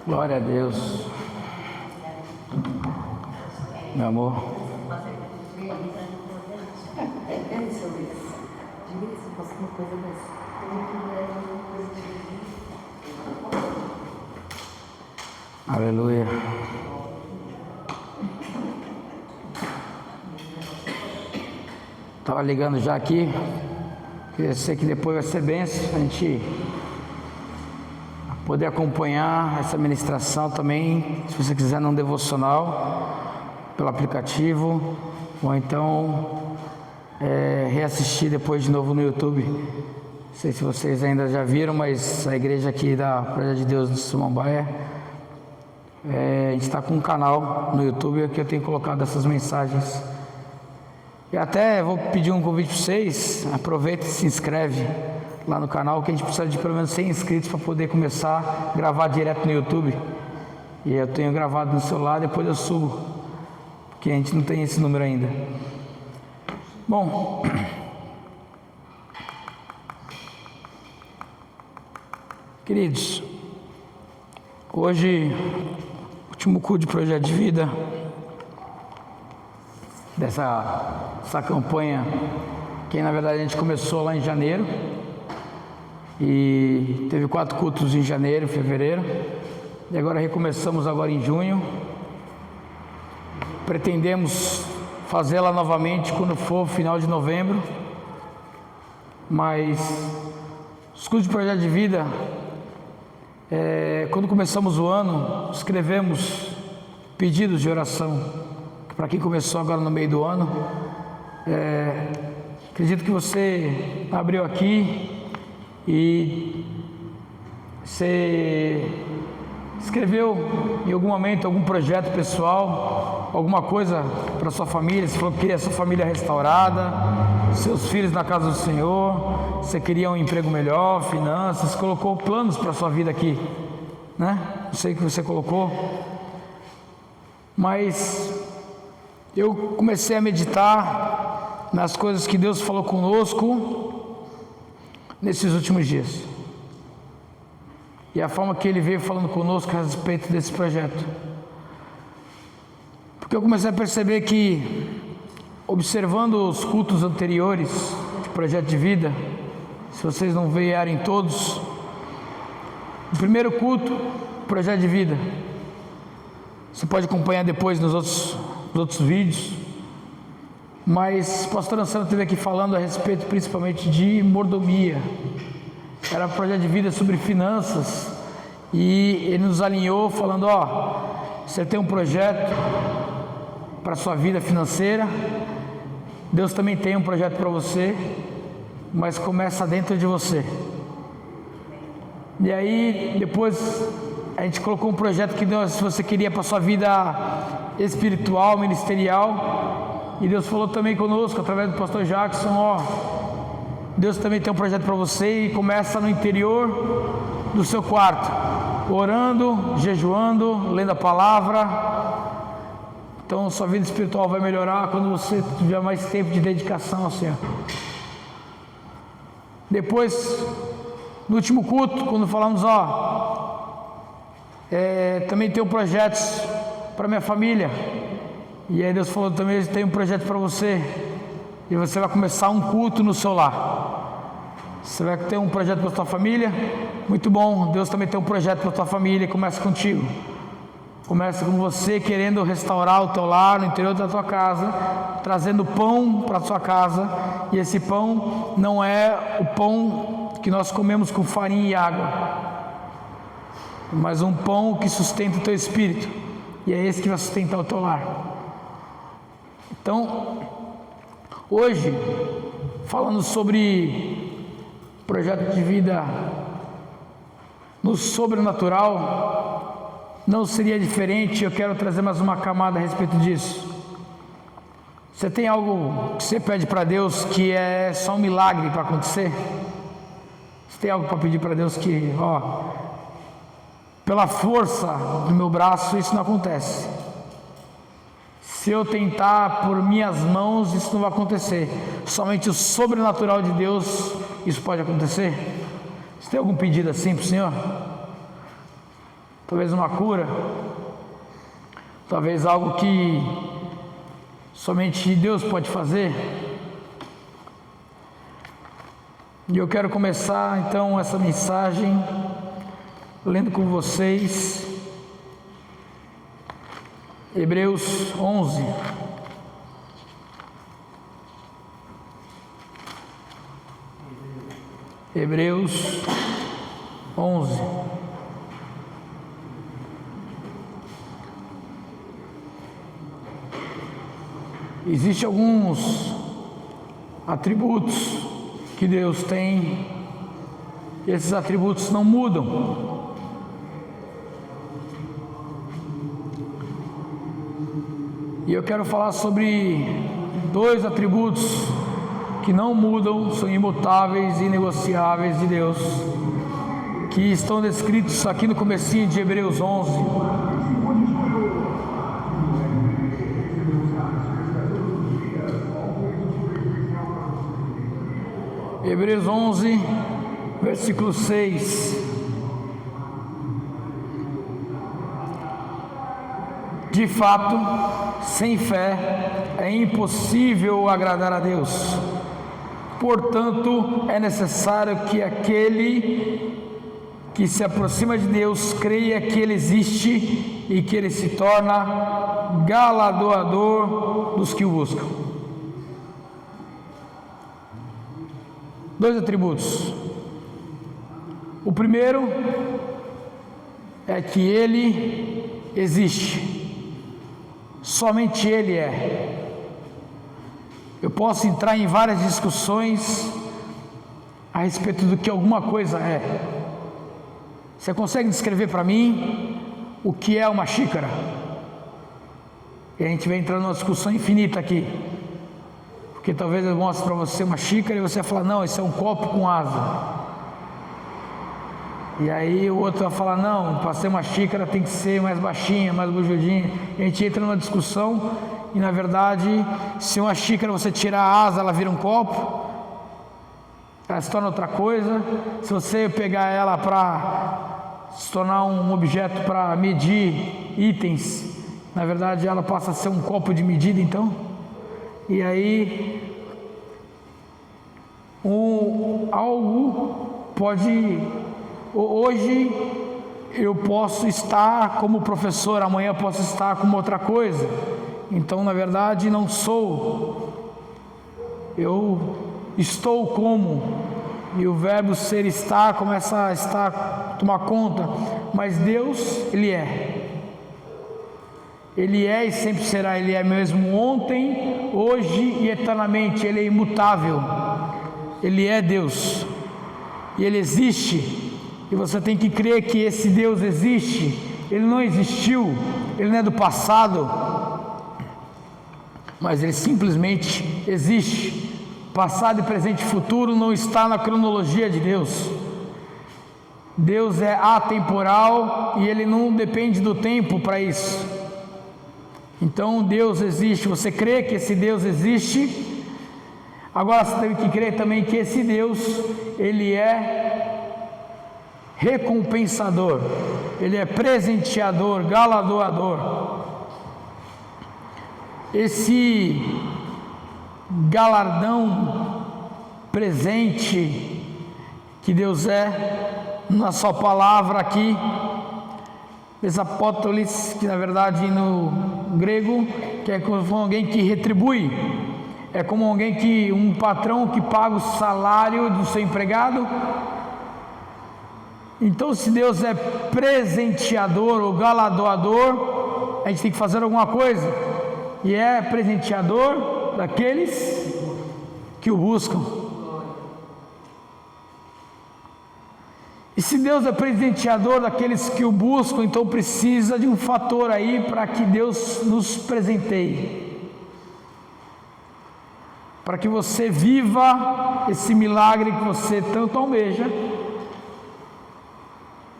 Glória a Deus. Meu amor. Aleluia. Estava ligando já aqui. Eu sei que depois vai ser bênção a gente poder acompanhar essa ministração também, se você quiser, num devocional, pelo aplicativo, ou então reassistir depois de novo no YouTube. Não sei se vocês ainda já viram, mas a igreja aqui da Projeto de Deus de Samambaia, a gente está com um canal no YouTube que eu tenho colocado essas mensagens. E até vou pedir um convite para vocês, aproveita e se inscreve lá no canal, que a gente precisa de pelo menos 100 inscritos para poder começar a gravar direto no YouTube. E eu tenho gravado no celular, depois eu subo, porque a gente não tem esse número ainda. Bom, queridos, hoje, último culto de Projeto de Vida, dessa campanha, que na verdade a gente começou lá em janeiro, e teve 4 cultos em janeiro, fevereiro, e agora recomeçamos agora em junho. Pretendemos fazê-la novamente quando for final de novembro, mas os cultos de Projeto de Vida, quando começamos o ano, escrevemos pedidos de oração, para quem começou agora no meio do ano. Acredito que você abriu aqui e você escreveu em algum momento algum projeto pessoal, alguma coisa para sua família. Você falou que queria sua família restaurada, seus filhos na casa do Senhor, você queria um emprego melhor, finanças, colocou planos para sua vida aqui, né? Não sei o que você colocou, mas eu comecei a meditar nas coisas que Deus falou conosco nesses últimos dias, e a forma que Ele veio falando conosco a respeito desse projeto, porque eu comecei a perceber que, observando os cultos anteriores de Projeto de Vida, se vocês não vierem todos, o primeiro culto, Projeto de Vida, você pode acompanhar depois nos outros vídeos, mas o pastor Anselmo esteve aqui falando a respeito principalmente de mordomia. Era um projeto de vida sobre finanças, e ele nos alinhou falando: você tem um projeto para a sua vida financeira, Deus também tem um projeto para você, mas começa dentro de você. E aí depois a gente colocou um projeto que Deus, se você queria para a sua vida espiritual, ministerial, e Deus falou também conosco através do pastor Jackson: Deus também tem um projeto para você, e começa no interior do seu quarto, orando, jejuando, lendo a palavra. Então sua vida espiritual vai melhorar quando você tiver mais tempo de dedicação ao Senhor. Depois, no último culto, quando falamos: também tenho projetos para minha família, e aí Deus falou também: tem um projeto para você, e você vai começar um culto no seu lar. Você vai ter um projeto para a sua família, muito bom. Deus também tem um projeto para a sua família, e começa contigo. Começa com você querendo restaurar o teu lar no interior da tua casa, trazendo pão para a sua casa, e esse pão não é o pão que nós comemos com farinha e água, mas um pão que sustenta o teu espírito, e é esse que vai sustentar o teu lar. Então, hoje, falando sobre projeto de vida no sobrenatural, não seria diferente. Eu quero trazer mais uma camada a respeito disso. Você tem algo que você pede para Deus que é só um milagre para acontecer? Você tem algo para pedir para Deus que, pela força do meu braço isso não acontece, se eu tentar por minhas mãos isso não vai acontecer, somente o sobrenatural de Deus – isso pode acontecer? Você tem algum pedido assim para o Senhor? talvez uma cura, talvez algo que somente Deus pode fazer. E eu quero começar então essa mensagem lendo com vocês Hebreus 11. Hebreus 11. Existem alguns atributos que Deus tem, e esses atributos não mudam. E eu quero falar sobre dois atributos que não mudam, são imutáveis e inegociáveis de Deus, que estão descritos aqui no comecinho de Hebreus 11. Hebreus 11, versículo 6. De fato, sem fé é impossível agradar a Deus. Portanto, é necessário que aquele que se aproxima de Deus creia que Ele existe e que Ele se torna galardoador dos que o buscam. Dois atributos. O primeiro é que Ele existe. Somente Ele é. Eu posso entrar em várias discussões a respeito do que alguma coisa é. Você consegue descrever para mim o que é uma xícara? E a gente vai entrar numa discussão infinita aqui. Porque talvez eu mostre para você uma xícara e você vai falar, não, isso é um copo com asa. E aí o outro vai falar, não, para ser uma xícara tem que ser mais baixinha, mais bujudinha. E a gente entra numa discussão e na verdade, se uma xícara você tirar a asa, ela vira um copo, ela se torna outra coisa. Se você pegar ela para se tornar um objeto para medir itens, na verdade ela passa a ser um copo de medida então. E aí, algo pode... Hoje eu posso estar como professor, amanhã eu posso estar como outra coisa. Então, na verdade, não sou. Eu estou como. E o verbo ser estar começa a estar, tomar conta. Mas Deus, Ele é. Ele é e sempre será, Ele é mesmo ontem, hoje e eternamente, Ele é imutável, Ele é Deus, e Ele existe, e você tem que crer que esse Deus existe, Ele não existiu, Ele não é do passado, mas Ele simplesmente existe. Passado, presente e futuro não está na cronologia de Deus. Deus é atemporal e Ele não depende do tempo para isso. Então Deus existe, você crê que esse Deus existe? Agora você tem que crer também que esse Deus, Ele é recompensador, Ele é presenteador, galardoador. Esse galardão presente que Deus é, na sua palavra aqui, Exapótolis, que na verdade no grego que é como alguém que retribui, é como alguém que, um patrão que paga o salário do seu empregado. Então, se Deus é presenteador ou galardoador, a gente tem que fazer alguma coisa, e é presenteador daqueles que o buscam. E se Deus é presenteador daqueles que o buscam, então precisa de um fator aí para que Deus nos presenteie, para que você viva esse milagre que você tanto almeja.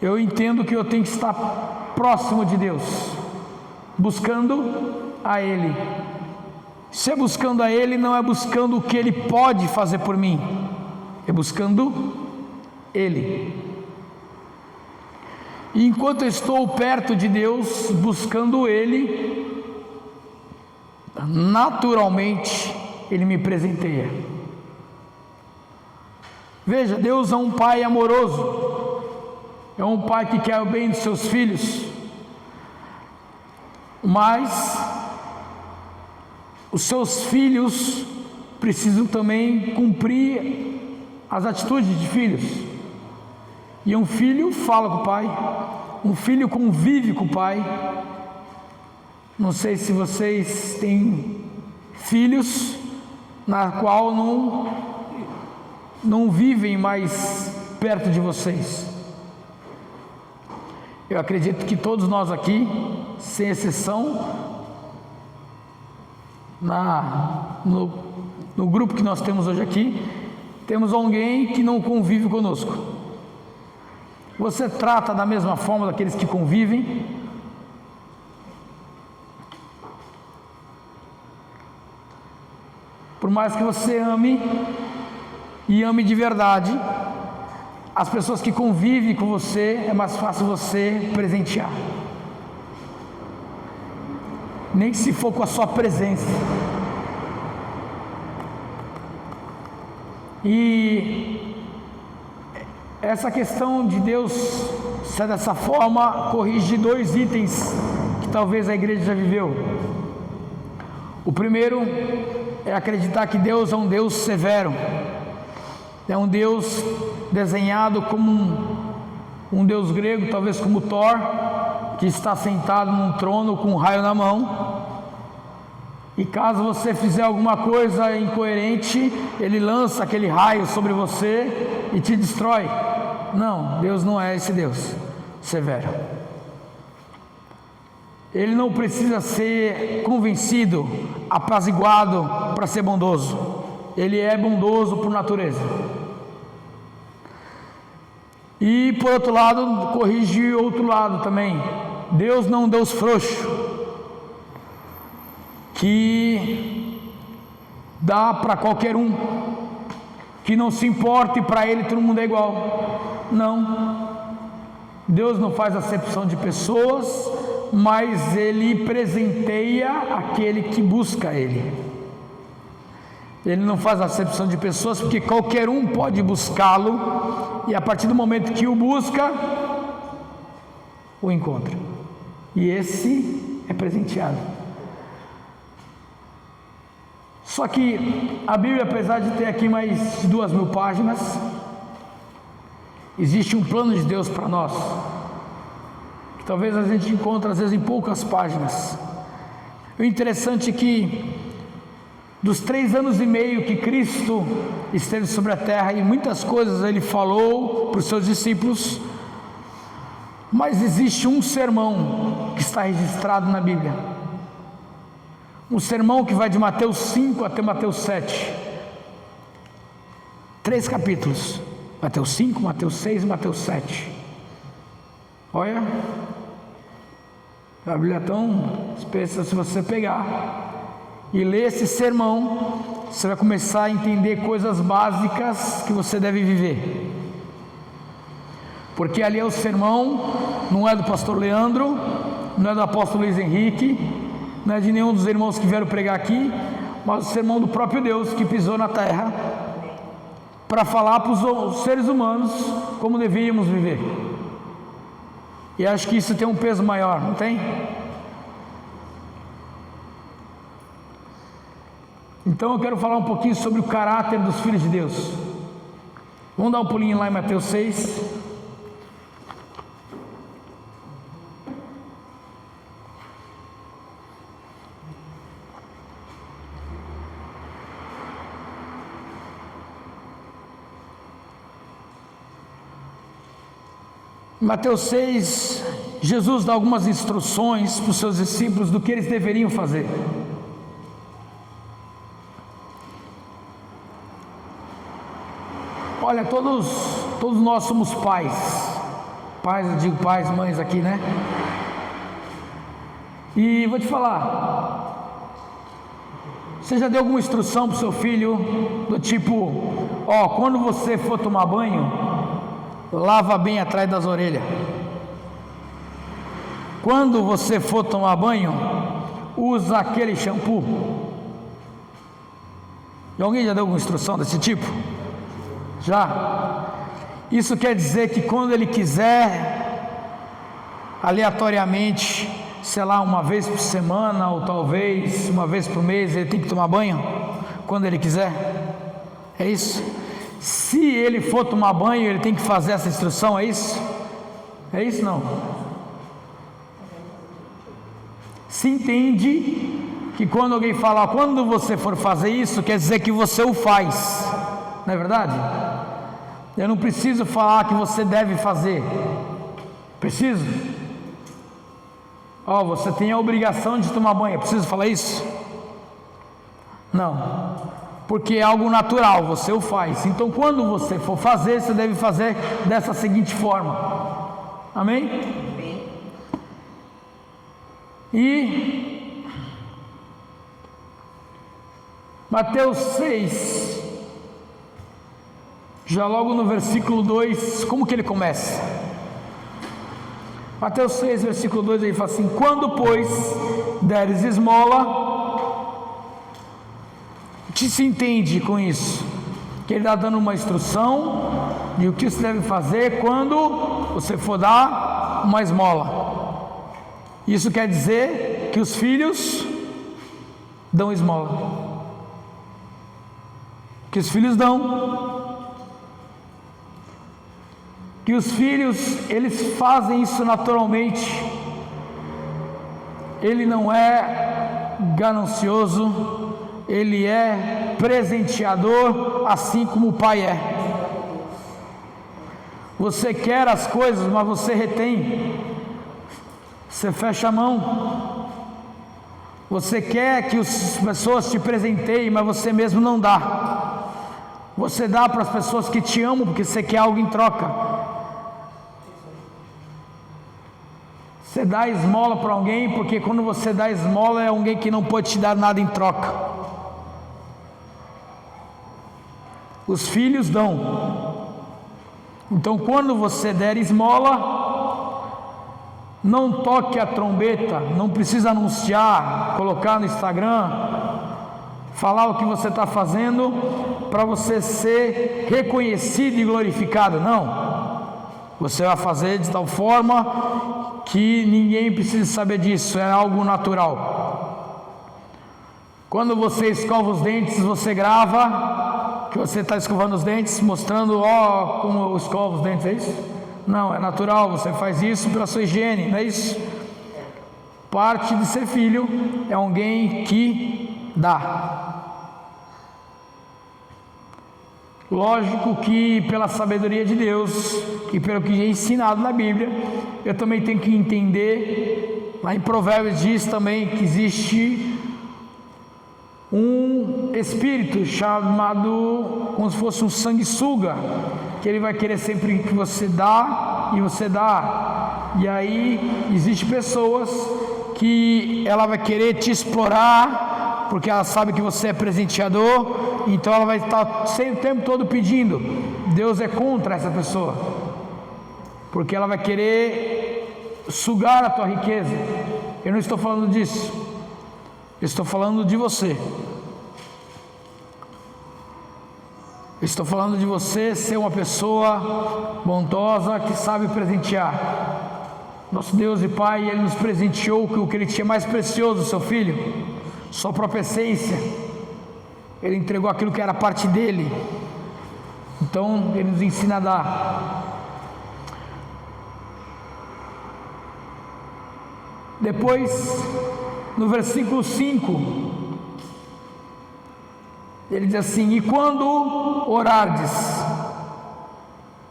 Eu entendo que eu tenho que estar próximo de Deus, buscando a Ele. Se é buscando a Ele, não é buscando o que Ele pode fazer por mim, é buscando Ele. E enquanto eu estou perto de Deus, buscando Ele, naturalmente Ele me presenteia. Veja, Deus é um Pai amoroso, é um Pai que quer o bem dos seus filhos, mas os seus filhos precisam também cumprir as atitudes de filhos. E um filho fala com o pai, um filho convive com o pai. Não sei se vocês têm filhos na qual não vivem mais perto de vocês. Eu acredito que todos nós aqui, sem exceção, no grupo que nós temos hoje aqui, temos alguém que não convive conosco. Você trata da mesma forma daqueles que convivem? Por mais que você ame, e ame de verdade, as pessoas que convivem com você, é mais fácil você presentear. Nem que se for com a sua presença. E essa questão de Deus ser dessa forma corrige 2 itens que talvez a igreja já viveu. O primeiro é acreditar que Deus é um Deus severo, é um Deus desenhado como um Deus grego, talvez como Thor, que está sentado num trono com um raio na mão, e caso você fizer alguma coisa incoerente, Ele lança aquele raio sobre você e te destrói. Não, Deus não é esse Deus severo. Ele não precisa ser convencido, apaziguado para ser bondoso. Ele é bondoso por natureza. E por outro lado, corrige outro lado também. Deus não é um Deus frouxo, que dá para qualquer um, que não se importe, para Ele todo mundo é igual. Não, Deus não faz acepção de pessoas, mas Ele presenteia aquele que busca Ele. Ele não faz acepção de pessoas, porque qualquer um pode buscá-lo, e a partir do momento que o busca, o encontra, e esse é presenteado. Só que a Bíblia, apesar de ter aqui mais de 2.000 páginas, existe um plano de Deus para nós, que talvez a gente encontre às vezes em poucas páginas. O interessante é que dos 3 anos e meio que Cristo esteve sobre a terra, e muitas coisas Ele falou para os seus discípulos, mas existe um sermão que está registrado na Bíblia. Um sermão que vai de Mateus 5 até Mateus 7. 3 capítulos. Mateus 5, Mateus 6 e Mateus 7. Olha, a Bíblia é tão espessa. Se você pegar e ler esse sermão, você vai começar a entender coisas básicas que você deve viver. Porque ali é o sermão, não é do pastor Leandro, não é do apóstolo Luiz Henrique, não é de nenhum dos irmãos que vieram pregar aqui, mas o sermão do próprio Deus que pisou na terra para falar para os seres humanos como deveríamos viver. E acho que isso tem um peso maior, não tem? Então eu quero falar um pouquinho sobre o caráter dos filhos de Deus. Vamos dar um pulinho lá em Mateus 6. Mateus 6, Jesus dá algumas instruções para os seus discípulos do que eles deveriam fazer. Olha, todos nós somos pais, eu digo pais, mães aqui, né? E vou te falar, você já deu alguma instrução para o seu filho, do tipo, quando você for tomar banho, lava bem atrás das orelhas. quando você for tomar banho, usa aquele shampoo. E alguém já deu alguma instrução desse tipo? Já? Isso quer dizer que quando ele quiser, aleatoriamente, sei lá, uma vez por semana, ou talvez uma vez por mês, ele tem que tomar banho? Quando ele quiser? É isso? Se ele for tomar banho, ele tem que fazer essa instrução, é isso? É isso não? Se entende que quando alguém fala, quando você for fazer isso, quer dizer que você o faz, não é verdade? Eu não preciso falar que você deve fazer, preciso? Você tem a obrigação de tomar banho, eu preciso falar isso? Não, porque é algo natural, você o faz. Então quando você for fazer, você deve fazer dessa seguinte forma, amém? E Mateus 6, já logo no versículo 2, como que ele começa? Mateus 6, versículo 2, ele fala assim: quando, pois, deres esmola, o que se entende com isso? Que ele está dando uma instrução de o que você deve fazer quando você for dar uma esmola. Isso quer dizer que os filhos dão esmola, que os filhos dão, que os filhos, eles fazem isso naturalmente. Ele não é ganancioso, ele é presenteador, assim como o pai é. Você quer as coisas, mas você retém, você fecha a mão. Você quer que as pessoas te presenteiem, mas você mesmo não dá. Você dá para as pessoas que te amam porque você quer algo em troca. Você dá esmola para alguém porque quando você dá esmola é alguém que não pode te dar nada em troca. Os filhos dão. Então quando você der esmola, não toque a trombeta, não precisa anunciar, colocar no Instagram, falar o que você está fazendo para você ser reconhecido e glorificado. Não, você vai fazer de tal forma que ninguém precisa saber disso, é algo natural. Quando você escova os dentes, você grava que você está escovando os dentes, mostrando como eu escovo os dentes, é isso? Não, é natural, você faz isso pela sua higiene, não é isso? Parte de ser filho é alguém que dá. Lógico que pela sabedoria de Deus e pelo que é ensinado na Bíblia, eu também tenho que entender, lá em Provérbios diz também que existe um espírito chamado, como se fosse um sanguessuga, que ele vai querer sempre que você dá e você dá. E aí existe pessoas que ela vai querer te explorar porque ela sabe que você é presenteador, então ela vai estar sempre o tempo todo pedindo. Deus é contra essa pessoa, porque ela vai querer sugar a tua riqueza. Eu não estou falando disso, eu estou falando de você. Estou falando de você ser uma pessoa bondosa que sabe presentear. Nosso Deus e Pai, Ele nos presenteou com o que Ele tinha mais precioso, seu Filho, sua própria essência. Ele entregou aquilo que era parte dEle. Então Ele nos ensina a dar. Depois, no versículo 5, ele diz assim: e quando orardes,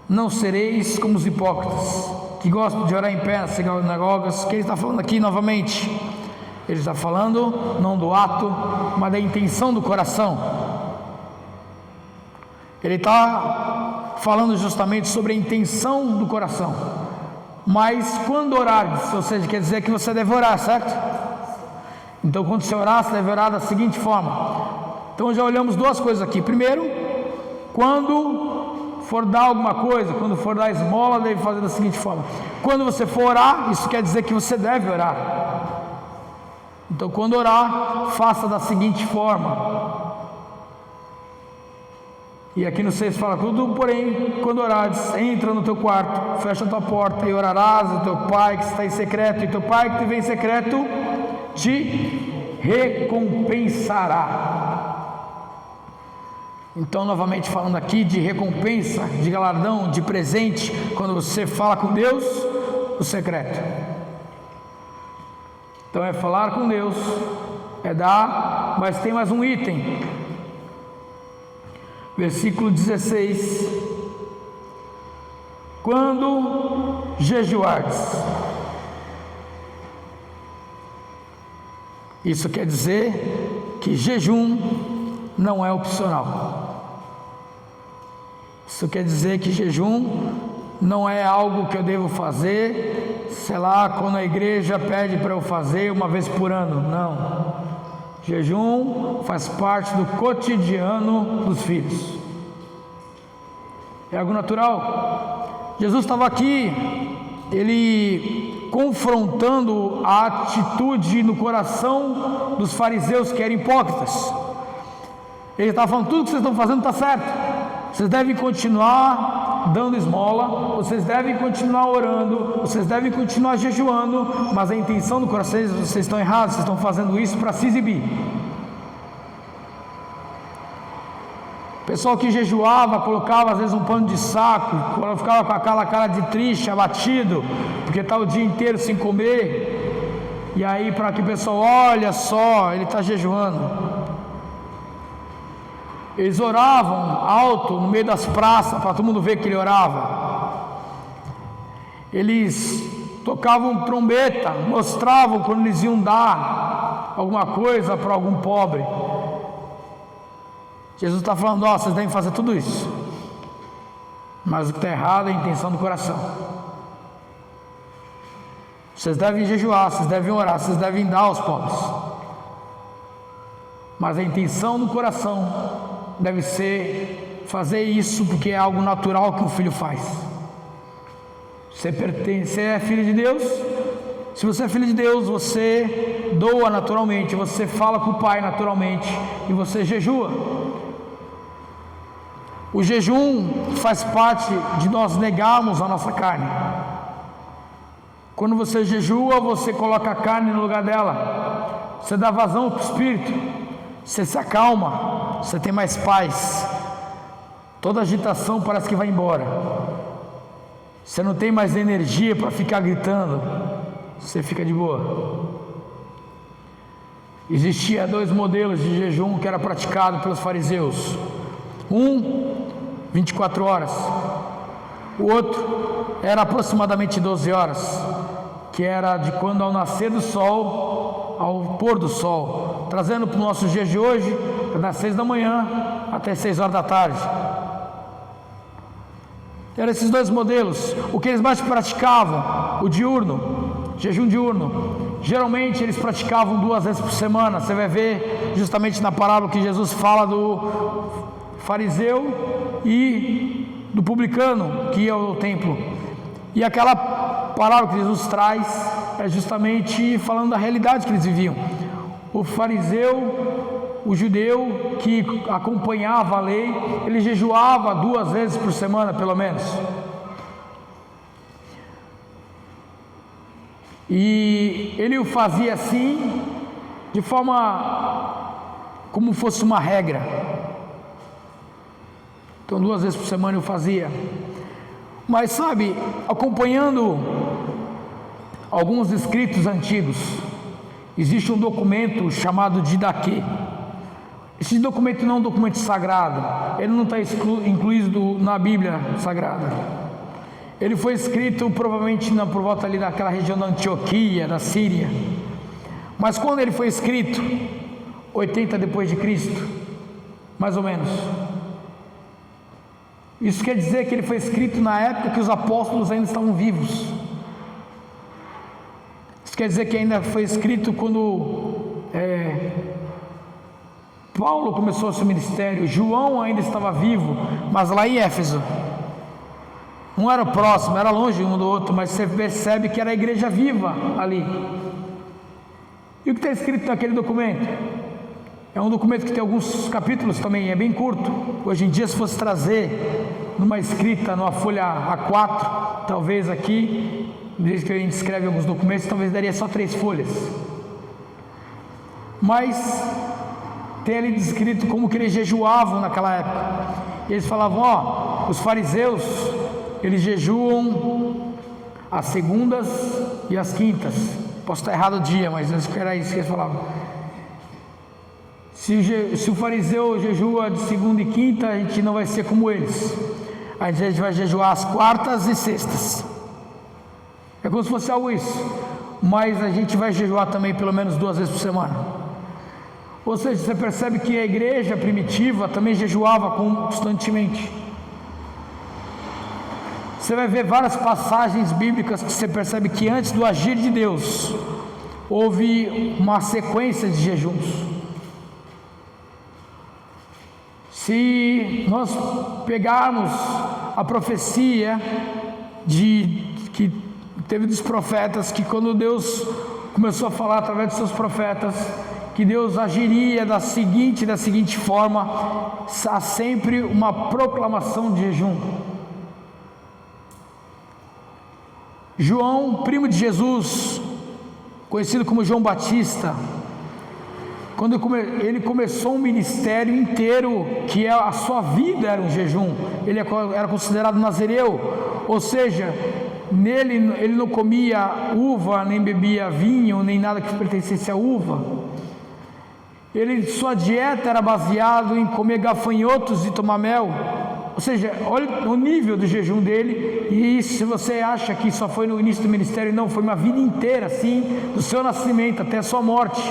não sereis como os hipócritas, que gostam de orar em pé nas sinagogas. O que ele está falando aqui novamente? Ele está falando não do ato, mas da intenção do coração. Ele está falando justamente sobre a intenção do coração. Mas quando orardes, ou seja, quer dizer que você deve orar, certo? Então quando você orar, você deve orar da seguinte forma. Então já olhamos duas coisas aqui. Primeiro, quando for dar alguma coisa, quando for dar esmola, deve fazer da seguinte forma: quando você for orar, isso quer dizer que você deve orar. Então, quando orar, faça da seguinte forma. E aqui no 6 fala: tudo, porém, quando orares, entra no teu quarto, fecha a tua porta e orarás ao teu pai que está em secreto, e teu pai que te vê em secreto te recompensará. Então, novamente falando aqui de recompensa, de galardão, de presente, quando você fala com Deus, o secreto. Então é falar com Deus, é dar, mas tem mais um item. Versículo 16: quando jejuardes. Isso quer dizer que jejum não é opcional. Isso quer dizer que jejum não é algo que eu devo fazer, sei lá, quando a igreja pede para eu fazer uma vez por ano. Não. Jejum faz parte do cotidiano dos filhos. É algo natural. Jesus estava aqui, ele confrontando a atitude no coração dos fariseus que eram hipócritas. Ele estava falando: tudo que vocês estão fazendo está certo. Vocês devem continuar dando esmola, vocês devem continuar orando, vocês devem continuar jejuando, mas a intenção do coração, vocês estão errados, vocês estão fazendo isso para se exibir. O pessoal que jejuava, colocava às vezes um pano de saco, ficava com aquela cara de triste, abatido, porque está o dia inteiro sem comer, e aí para que o pessoal, olha só, ele está jejuando. Eles oravam alto no meio das praças, para todo mundo ver que ele orava. Eles tocavam trombeta, mostravam quando eles iam dar alguma coisa para algum pobre. Jesus está falando: ó, vocês devem fazer tudo isso, mas o que está errado é a intenção do coração. Vocês devem jejuar, vocês devem orar, vocês devem dar aos pobres, mas a intenção do coração deve ser fazer isso porque é algo natural que o filho faz. Você é filho de Deus. Se você é filho de Deus, você doa naturalmente, você fala com o Pai naturalmente e você jejua. O jejum faz parte de nós negarmos a nossa carne. Quando você jejua, você coloca a carne no lugar dela, você dá vazão para o Espírito, você se acalma, você tem mais paz, toda agitação parece que vai embora, você não tem mais energia para ficar gritando, você fica de boa. Existia 2 modelos de jejum que era praticado pelos fariseus: 24 horas, o outro era aproximadamente 12 horas, que era de quando ao nascer do sol ao pôr do sol, trazendo para os nossos dias de hoje, das 6 da manhã até 6 horas da tarde. Eram esses 2 modelos. O que eles mais praticavam? O diurno, jejum diurno. Geralmente eles praticavam 2 vezes por semana. Você vai ver justamente na parábola que Jesus fala do fariseu e do publicano que ia ao templo. E aquela parábola que Jesus traz é justamente falando da realidade que eles viviam. O fariseu, o judeu que acompanhava a lei, ele jejuava 2 vezes por semana, pelo menos. E ele o fazia assim, de forma como fosse uma regra. Então 2 vezes por semana eu fazia. Mas sabe, acompanhando alguns escritos antigos, existe um documento chamado Didaquê. Esse documento não é um documento sagrado, ele não está incluído na Bíblia Sagrada. Ele foi escrito provavelmente por volta ali daquela região da Antioquia, da Síria. Mas quando ele foi escrito, 80 depois de Cristo, mais ou menos. Isso quer dizer que ele foi escrito na época que os apóstolos ainda estavam vivos. Isso quer dizer que ainda foi escrito quando Paulo começou o seu ministério. João ainda estava vivo, mas lá em Éfeso. Um era próximo, era longe um do outro, mas você percebe que era a igreja viva ali. E o que está escrito naquele documento? É um documento que tem alguns capítulos também, é bem curto. Hoje em dia, se fosse trazer numa escrita, numa folha A4, talvez aqui, desde que a gente escreve alguns documentos, talvez daria só 3 folhas. Mas tem ali descrito como que eles jejuavam naquela época. E eles falavam, os fariseus, eles jejuam às segundas e às quintas. Posso estar errado o dia, mas era isso que eles falavam. Se o fariseu jejua de segunda e quinta, a gente não vai ser como eles. A gente vai jejuar às quartas e sextas. É como se fosse algo isso. Mas a gente vai jejuar também pelo menos 2 vezes por semana. Ou seja, você percebe que a igreja primitiva também jejuava constantemente. Você vai ver várias passagens bíblicas que você percebe que antes do agir de Deus, houve uma sequência de jejuns. Se nós pegarmos a profecia que teve dos profetas, que quando Deus começou a falar através dos seus profetas, que Deus agiria da seguinte forma, há sempre uma proclamação de jejum. João, primo de Jesus, conhecido como João Batista, quando ele começou um ministério inteiro, que a sua vida era um jejum, ele era considerado nazireu, ou seja, nele ele não comia uva, nem bebia vinho, nem nada que pertencesse à uva. Sua dieta era baseada em comer gafanhotos e tomar mel. Ou seja, olha o nível do jejum dele. E isso, se você acha que só foi no início do ministério, não, foi uma vida inteira assim, do seu nascimento até a sua morte.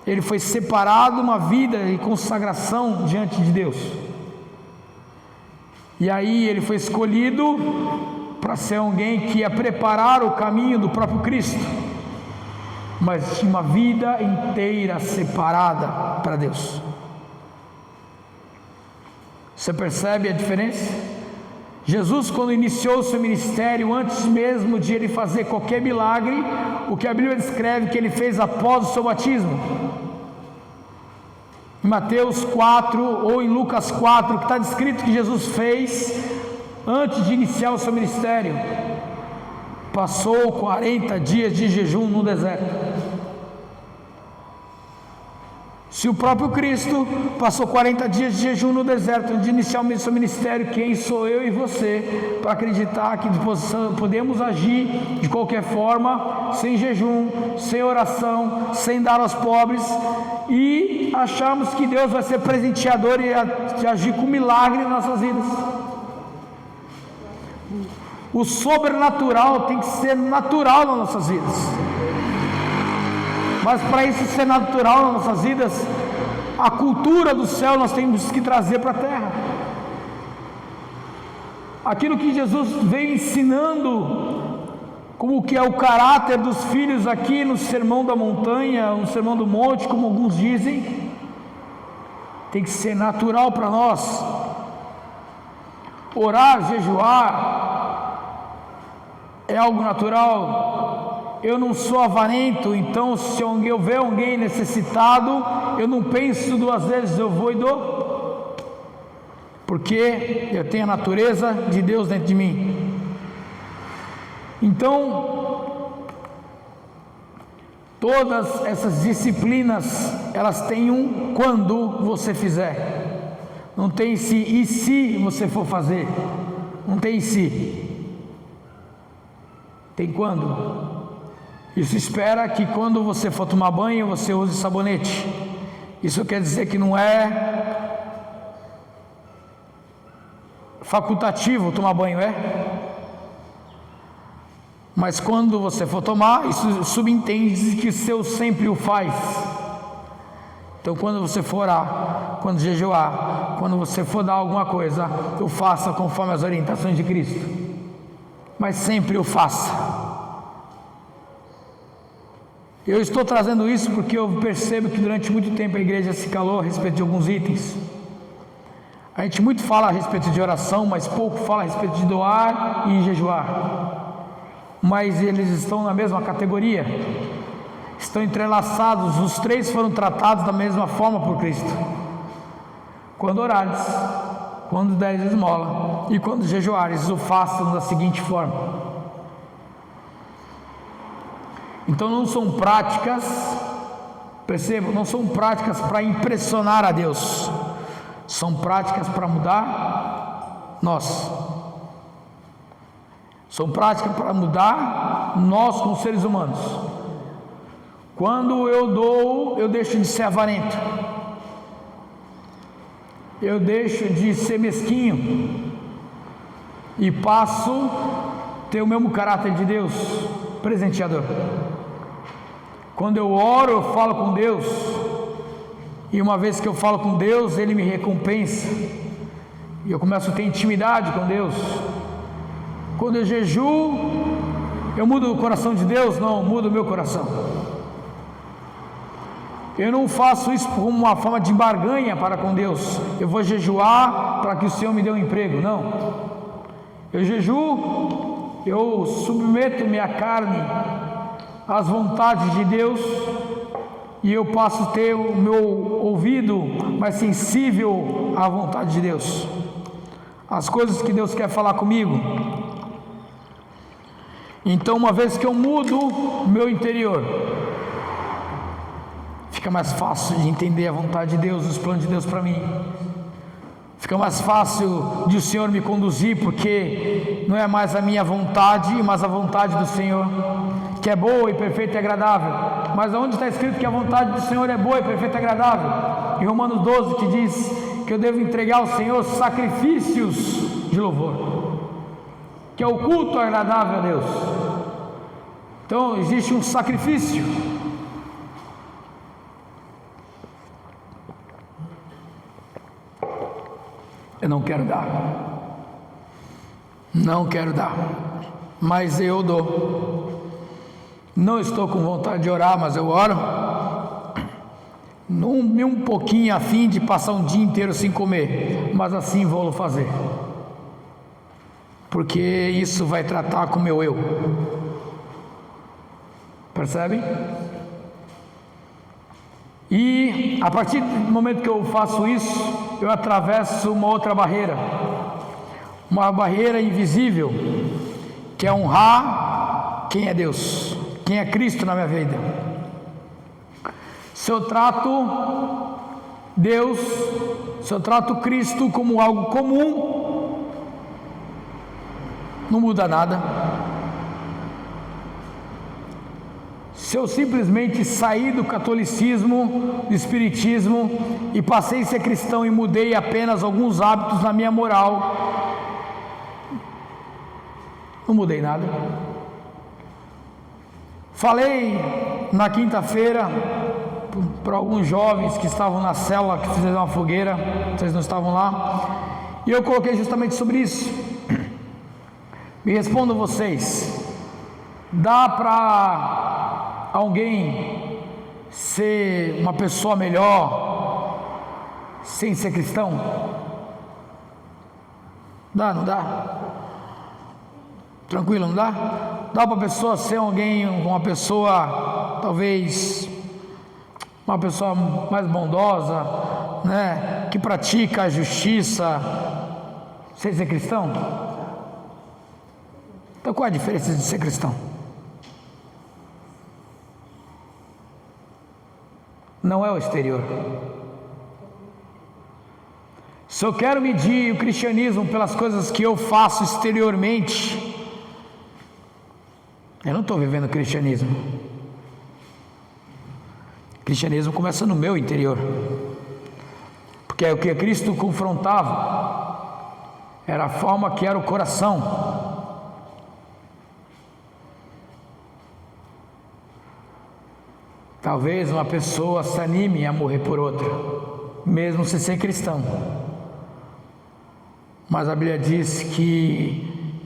Ele foi separado, uma vida de consagração diante de Deus. E aí ele foi escolhido para ser alguém que ia preparar o caminho do próprio Cristo, mas tinha uma vida inteira separada para Deus. Você percebe a diferença? Jesus, quando iniciou o seu ministério, antes mesmo de ele fazer qualquer milagre, o que a Bíblia descreve que ele fez após o seu batismo, em Mateus 4 ou em Lucas 4, que está descrito que Jesus fez antes de iniciar o seu ministério, passou 40 dias de jejum no deserto. Se o próprio Cristo passou 40 dias de jejum no deserto antes de iniciar o seu ministério, quem sou eu e você para acreditar que podemos agir de qualquer forma, sem jejum, sem oração, sem dar aos pobres, e acharmos que Deus vai ser presenteador e agir com milagre em nossas vidas? O sobrenatural tem que ser natural nas nossas vidas. Mas para isso ser natural nas nossas vidas, a cultura do céu nós temos que trazer para a terra. Aquilo que Jesus veio ensinando, como que é o caráter dos filhos aqui no Sermão da Montanha, no Sermão do Monte, como alguns dizem, tem que ser natural para nós. Orar, jejuar, é algo natural. Eu não sou avarento, então se eu ver alguém necessitado, eu não penso 2 vezes, eu vou e dou, porque eu tenho a natureza de Deus dentro de mim. Então, todas essas disciplinas, elas têm um quando você fizer, não tem e se você for fazer, não tem se, tem quando. Isso espera que quando você for tomar banho, você use sabonete. Isso quer dizer que não é facultativo tomar banho, mas quando você for tomar, isso subentende que o seu sempre o faz. Então quando você for orar, quando jejuar, quando você for dar alguma coisa, o faça conforme as orientações de Cristo, mas sempre o faça. Eu estou trazendo isso porque eu percebo que durante muito tempo a igreja se calou a respeito de alguns itens. A gente muito fala a respeito de oração, mas pouco fala a respeito de doar e jejuar. Mas eles estão na mesma categoria, estão entrelaçados, os três foram tratados da mesma forma por Cristo. Quando orares, quando deres esmola e quando jejuares, o façam da seguinte forma. Então não são práticas, percebam, não são práticas para impressionar a Deus, são práticas para mudar nós. São práticas para mudar nós como seres humanos. Quando eu dou, eu deixo de ser avarento, eu deixo de ser mesquinho e passo a ter o mesmo caráter de Deus, presenteador. Quando eu oro, eu falo com Deus, e uma vez que eu falo com Deus, Ele me recompensa, e eu começo a ter intimidade com Deus. Quando eu jejuo, eu mudo o coração de Deus? Não, mudo o meu coração. Eu não faço isso como uma forma de barganha para com Deus. Eu vou jejuar para que o Senhor me dê um emprego. Não. Eu jejuo, eu submeto minha carne às vontades de Deus e eu passo a ter o meu ouvido mais sensível à vontade de Deus, as coisas que Deus quer falar comigo. Então, uma vez que eu mudo o meu interior, fica mais fácil de entender a vontade de Deus, os planos de Deus para mim. Fica mais fácil de o Senhor me conduzir, porque não é mais a minha vontade, mas a vontade do Senhor, que é boa e perfeita e agradável. Mas onde está escrito que a vontade do Senhor é boa e perfeita e agradável? Em Romanos 12, que diz que eu devo entregar ao Senhor sacrifícios de louvor, que é o culto agradável a Deus. Então existe um sacrifício. Eu não quero dar, mas eu dou. Não estou com vontade de orar, mas eu oro. Não um pouquinho a fim de passar um dia inteiro sem comer, mas assim vou fazer, porque isso vai tratar com o meu eu. Percebem? E a partir do momento que eu faço isso, eu atravesso uma outra barreira, uma barreira invisível, que é honrar quem é Deus, quem é Cristo na minha vida. Se eu trato Deus, se eu trato Cristo como algo comum, não muda nada. Se eu simplesmente saí do catolicismo, do espiritismo e passei a ser cristão e mudei apenas alguns hábitos na minha moral, não mudei nada. Falei na quinta-feira para alguns jovens que estavam na célula, que fizeram uma fogueira, vocês não estavam lá, e eu coloquei justamente sobre isso. Me respondam vocês: dá para alguém ser uma pessoa melhor sem ser cristão? Dá, não dá? Tranquilo, não dá? Dá para a pessoa ser alguém, uma pessoa, talvez, uma pessoa mais bondosa, né? Que pratica a justiça sem ser cristão? Então qual é a diferença de ser cristão? Não é o exterior. Se eu quero medir o cristianismo pelas coisas que eu faço exteriormente, eu não estou vivendo o cristianismo. O cristianismo começa no meu interior, porque é o que Cristo confrontava, era a forma que era o coração. Talvez uma pessoa se anime a morrer por outra, mesmo sem ser cristão. Mas a Bíblia diz que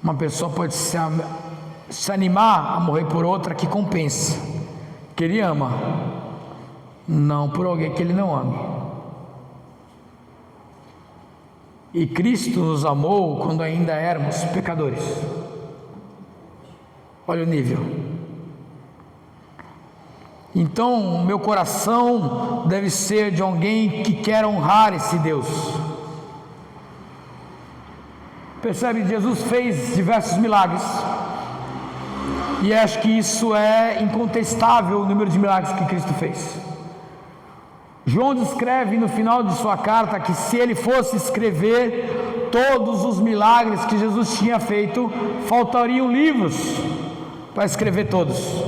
uma pessoa pode se animar a morrer por outra que compensa, que ele ama, não por alguém que ele não ame. e Cristo nos amou quando ainda éramos pecadores. Olha o nível. Então, meu coração deve ser de alguém que quer honrar esse Deus. Percebe? Jesus fez diversos milagres, e acho que isso é incontestável, o número de milagres que Cristo fez. João descreve no final de sua carta que se ele fosse escrever todos os milagres que Jesus tinha feito, faltariam livros para escrever todos.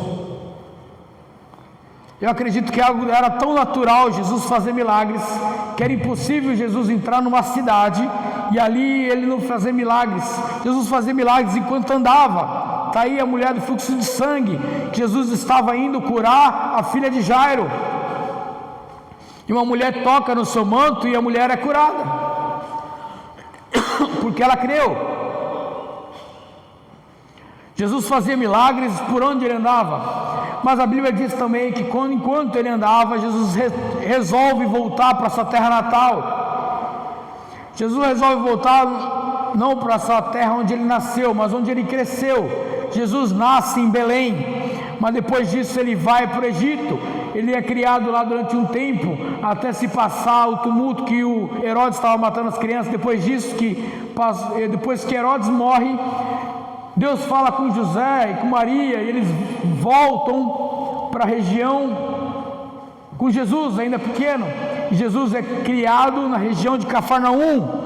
Eu acredito que algo era tão natural Jesus fazer milagres, que era impossível Jesus entrar numa cidade e ali ele não fazer milagres. Jesus fazia milagres enquanto andava. Está aí a mulher do fluxo de sangue, que Jesus estava indo curar a filha de Jairo, e uma mulher toca no seu manto e a mulher é curada, porque ela creu. Jesus fazia milagres por onde ele andava, mas a Bíblia diz também que enquanto ele andava, Jesus resolve voltar para sua terra natal. Jesus resolve voltar não para sua terra onde ele nasceu, mas onde ele cresceu. Jesus nasce em Belém, mas depois disso ele vai para o Egito. Ele é criado lá durante um tempo, até se passar o tumulto que o Herodes estava matando as crianças. Depois que Herodes morre, Deus fala com José e com Maria, e eles voltam para a região com Jesus, ainda pequeno. E Jesus é criado na região de Cafarnaum,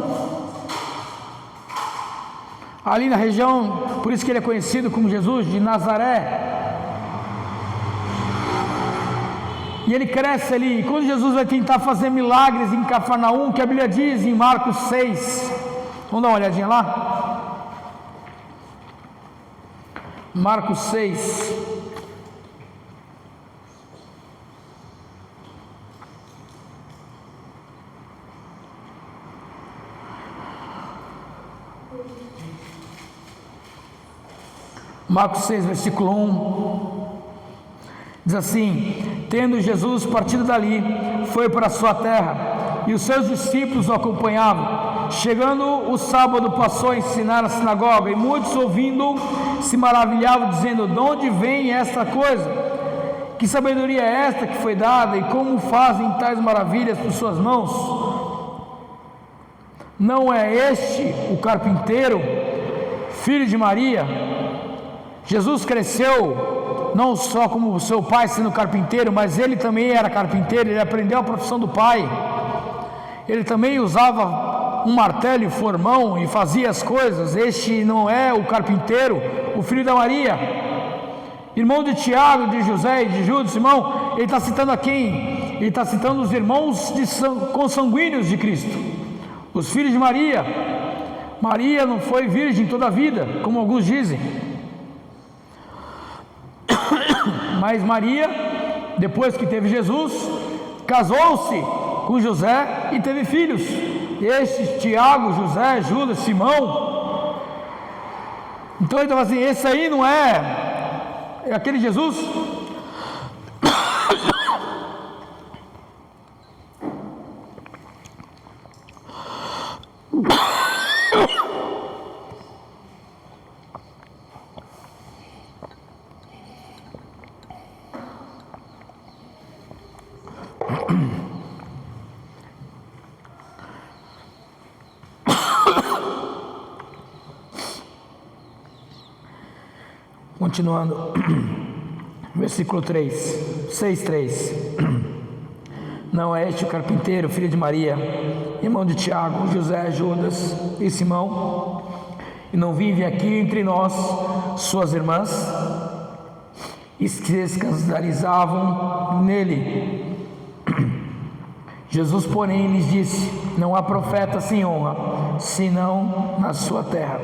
ali na região, por isso que ele é conhecido como Jesus de Nazaré. E ele cresce ali, e quando Jesus vai tentar fazer milagres em Cafarnaum, que a Bíblia diz em Marcos 6, vamos dar uma olhadinha lá? Marcos 6, versículo 1, diz assim: tendo Jesus partido dali, foi para a sua terra, e os seus discípulos o acompanhavam. Chegando o sábado, passou a ensinar na sinagoga, e muitos ouvindo se maravilhavam, dizendo: de onde vem esta coisa? Que sabedoria é esta que foi dada, e como fazem tais maravilhas por suas mãos? Não é este o carpinteiro, filho de Maria? Jesus cresceu não só como seu pai sendo carpinteiro, mas ele também era carpinteiro. Ele aprendeu a profissão do pai. Ele também usava um martelo e formão e fazia as coisas. Este não é o carpinteiro, o filho da Maria, irmão de Tiago, de José e de Judas, Simão? Ele está citando a quem? Ele está citando os irmãos consanguíneos de Cristo, os filhos de Maria. Maria não foi virgem toda a vida, como alguns dizem, mas Maria, depois que teve Jesus, casou-se com José e teve filhos. Estes, Tiago, José, Judas, Simão. Então ele estava assim: esse aí não é aquele Jesus? Continuando, versículo 6:3. Não é este o carpinteiro, filho de Maria, irmão de Tiago, José, Judas e Simão? E não vive aqui entre nós suas irmãs? E se escandalizavam nele. Jesus, porém, lhes disse: não há profeta sem honra, senão na sua terra,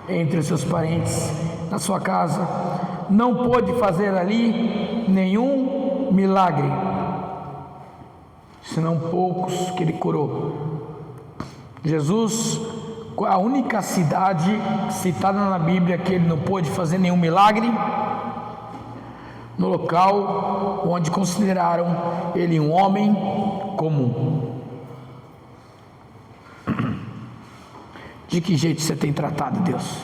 entre os seus parentes, na sua casa. Não pôde fazer ali nenhum milagre, senão poucos que ele curou. Jesus, a única cidade citada na Bíblia que ele não pôde fazer nenhum milagre, no local onde consideraram ele um homem comum. De que jeito você tem tratado Deus?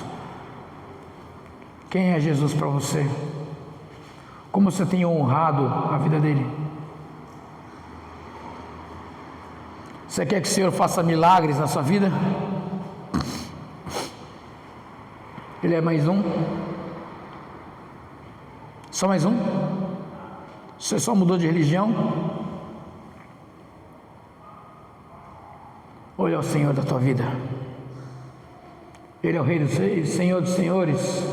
Quem é Jesus para você? Como você tem honrado a vida dele? Você quer que o Senhor faça milagres na sua vida? Ele é mais um? Só mais um? Você só mudou de religião? Ou Ele é o Senhor da tua vida? Ele é o Rei dos Reis, Senhor dos Senhores,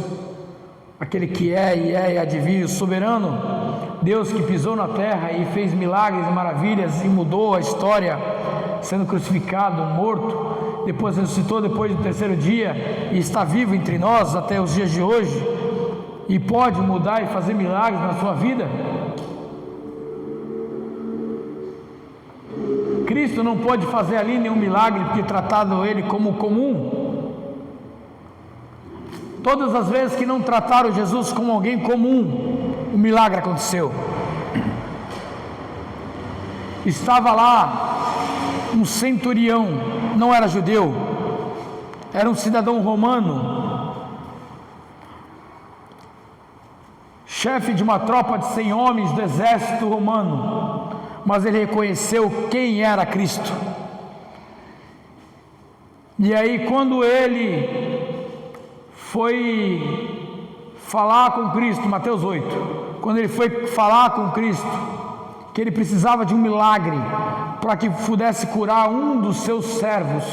aquele que é e há de vir, o soberano, Deus que pisou na terra e fez milagres e maravilhas e mudou a história, sendo crucificado, morto, depois ressuscitou depois do terceiro dia e está vivo entre nós até os dias de hoje e pode mudar e fazer milagres na sua vida. Cristo não pode fazer ali nenhum milagre porque tratado ele como comum. Todas as vezes que não trataram Jesus como alguém comum, o milagre aconteceu. Estava lá um centurião, não era judeu, era um cidadão romano, chefe de uma tropa de 100 homens do exército romano, mas ele reconheceu quem era Cristo. E aí quando ele foi falar com Cristo, Mateus 8, quando ele foi falar com Cristo, que ele precisava de um milagre, para que pudesse curar um dos seus servos,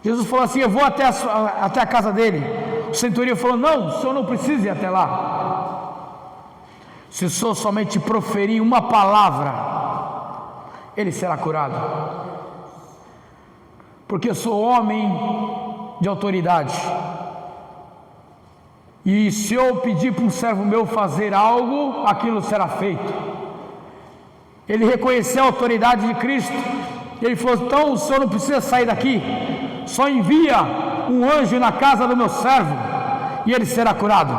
Jesus falou assim: eu vou até a casa dele. O centurião falou: não, o senhor não precisa ir até lá, se o senhor somente proferir uma palavra, ele será curado, porque eu sou homem de autoridade, e se eu pedir para um servo meu fazer algo, aquilo será feito. Ele reconheceu a autoridade de Cristo, ele falou: então o senhor não precisa sair daqui, só envia um anjo na casa do meu servo e ele será curado.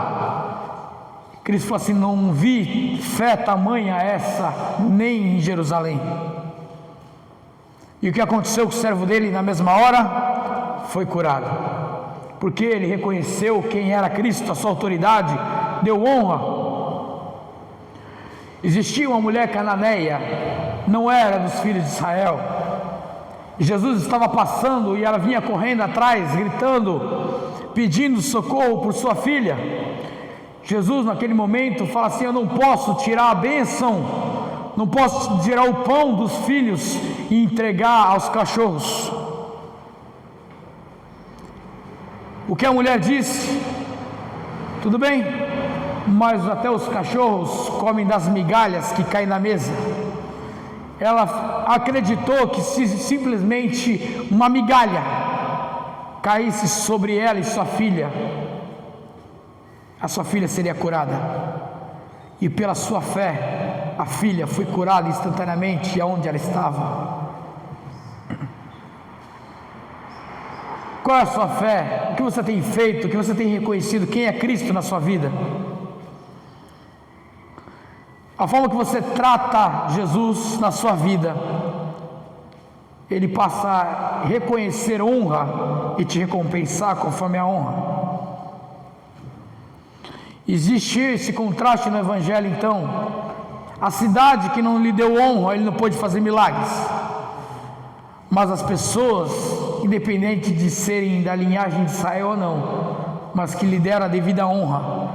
Cristo falou assim: não vi fé tamanha essa nem em Jerusalém. E o que aconteceu com o servo dele na mesma hora? Foi curado, porque ele reconheceu quem era Cristo, a sua autoridade, deu honra. Existia uma mulher cananeia, não era dos filhos de Israel, e Jesus estava passando e ela vinha correndo atrás, gritando, pedindo socorro por sua filha. Jesus naquele momento fala assim: eu não posso tirar a bênção, não posso tirar o pão dos filhos e entregar aos cachorros. O que a mulher disse? Tudo bem, mas até os cachorros comem das migalhas que caem na mesa. Ela acreditou que se simplesmente uma migalha caísse sobre ela e sua filha, a sua filha seria curada. E pela sua fé, a filha foi curada instantaneamente aonde ela estava. Qual é a sua fé? O que você tem feito? O que você tem reconhecido? Quem é Cristo na sua vida? A forma que você trata Jesus na sua vida, Ele passa a reconhecer honra e te recompensar conforme a honra. Existe esse contraste no Evangelho então. A cidade que não lhe deu honra, Ele não pôde fazer milagres. Mas as pessoas, independente de serem da linhagem de Israel ou não, mas que lhe deram a devida honra,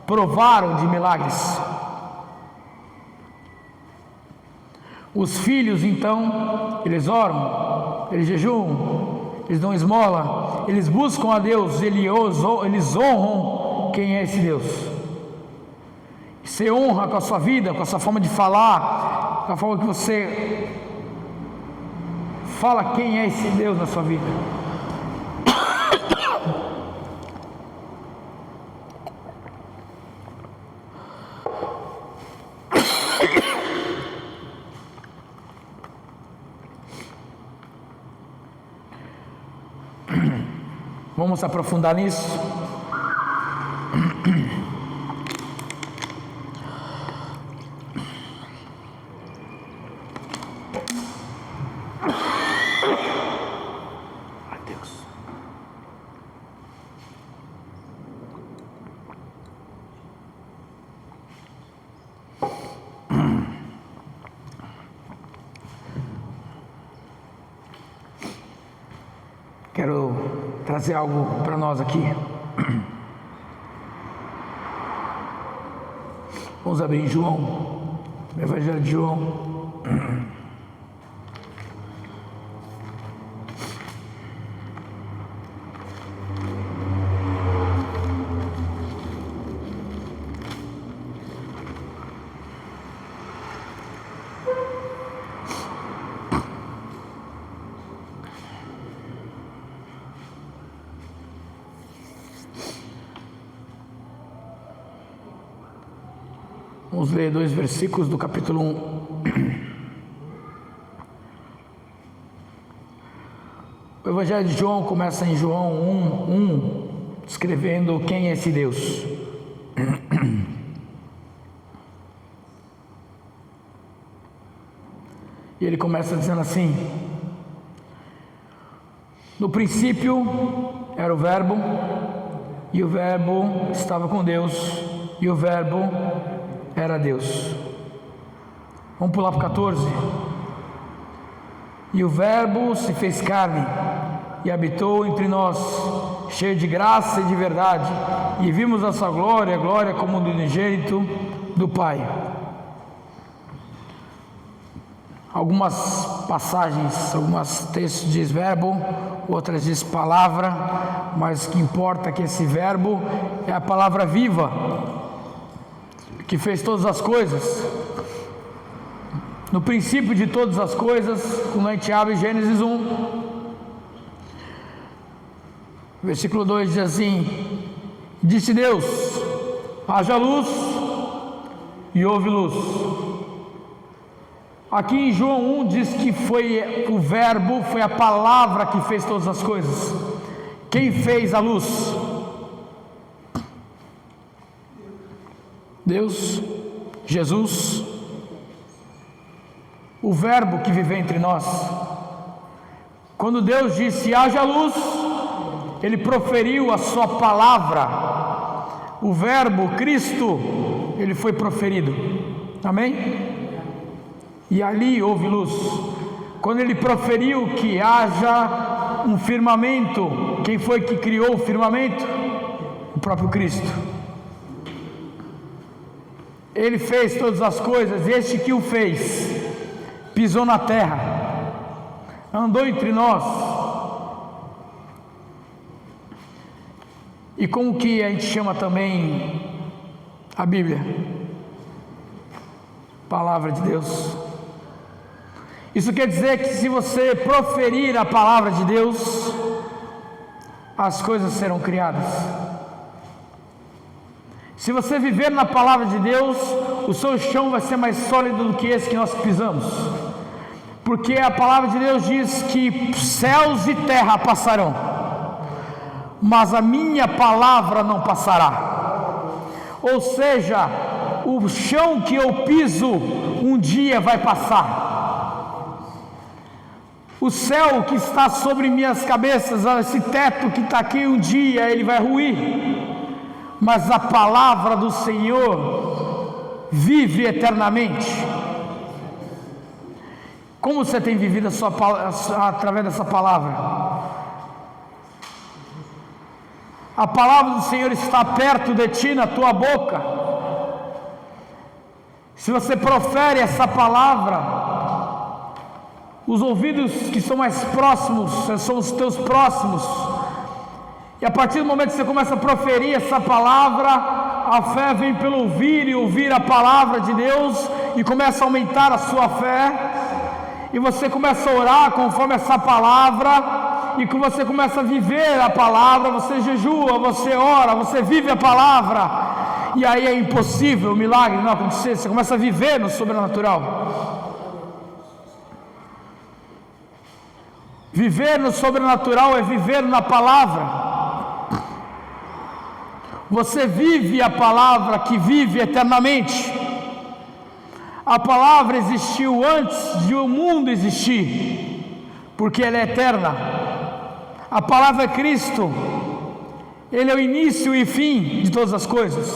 provaram de milagres. Os filhos então, eles oram, eles jejuam, eles dão esmola, eles buscam a Deus, eles honram quem é esse Deus. Você honra com a sua vida, com a sua forma de falar, com a forma que você fala quem é esse Deus na sua vida. Vamos aprofundar nisso. trazer algo para nós aqui. Vamos abrir em João, Evangelho de João. Vamos ler 2 versículos do capítulo 1. O Evangelho de João começa em João 1, descrevendo quem é esse Deus. E ele começa dizendo assim: no princípio era o Verbo, e o Verbo estava com Deus, e o Verbo era Deus. Vamos pular para o 14. E o Verbo se fez carne e habitou entre nós, cheio de graça e de verdade, e vimos a sua glória, glória como do unigênito do Pai. Algumas passagens, alguns textos diz verbo, outras diz palavra, mas o que importa é que esse verbo é a palavra viva, que fez todas as coisas. No princípio de todas as coisas, quando a gente abre Gênesis 1, versículo 2 diz assim: disse Deus, haja luz, e houve luz. Aqui em João 1 diz que foi o verbo, foi a palavra que fez todas as coisas. Quem fez a luz? Deus, Jesus, o verbo que vive entre nós. Quando Deus disse haja luz, Ele proferiu a sua palavra. O verbo, Cristo, Ele foi proferido. Amém? E ali houve luz. Quando Ele proferiu que haja um firmamento, quem foi que criou o firmamento? O próprio Cristo. Ele fez todas as coisas. Este que o fez pisou na terra, andou entre nós. E como que a gente chama também a Bíblia? Palavra de Deus. Isso quer dizer que se você proferir a palavra de Deus, as coisas serão criadas. Se você viver na palavra de Deus, o seu chão vai ser mais sólido do que esse que nós pisamos, porque a palavra de Deus diz que céus e terra passarão, mas a minha palavra não passará. Ou seja, o chão que eu piso um dia vai passar. O céu que está sobre minhas cabeças, esse teto que está aqui, um dia ele vai ruir, mas a palavra do Senhor vive eternamente. Como você tem vivido através dessa palavra? A palavra do Senhor está perto de ti, na tua boca. Se você profere essa palavra, os ouvidos que são mais próximos são os teus próximos, e a partir do momento que você começa a proferir essa palavra, a fé vem pelo ouvir, e ouvir a palavra de Deus, e começa a aumentar a sua fé, e você começa a orar conforme essa palavra, e quando você começa a viver a palavra, você jejua, você ora, você vive a palavra, e aí é impossível o milagre não acontecer. Você começa a viver no sobrenatural. Viver no sobrenatural é viver na palavra. Você vive a palavra que vive eternamente. A palavra existiu antes de o mundo existir, porque ela é eterna. A palavra é Cristo. Ele é o início e fim de todas as coisas.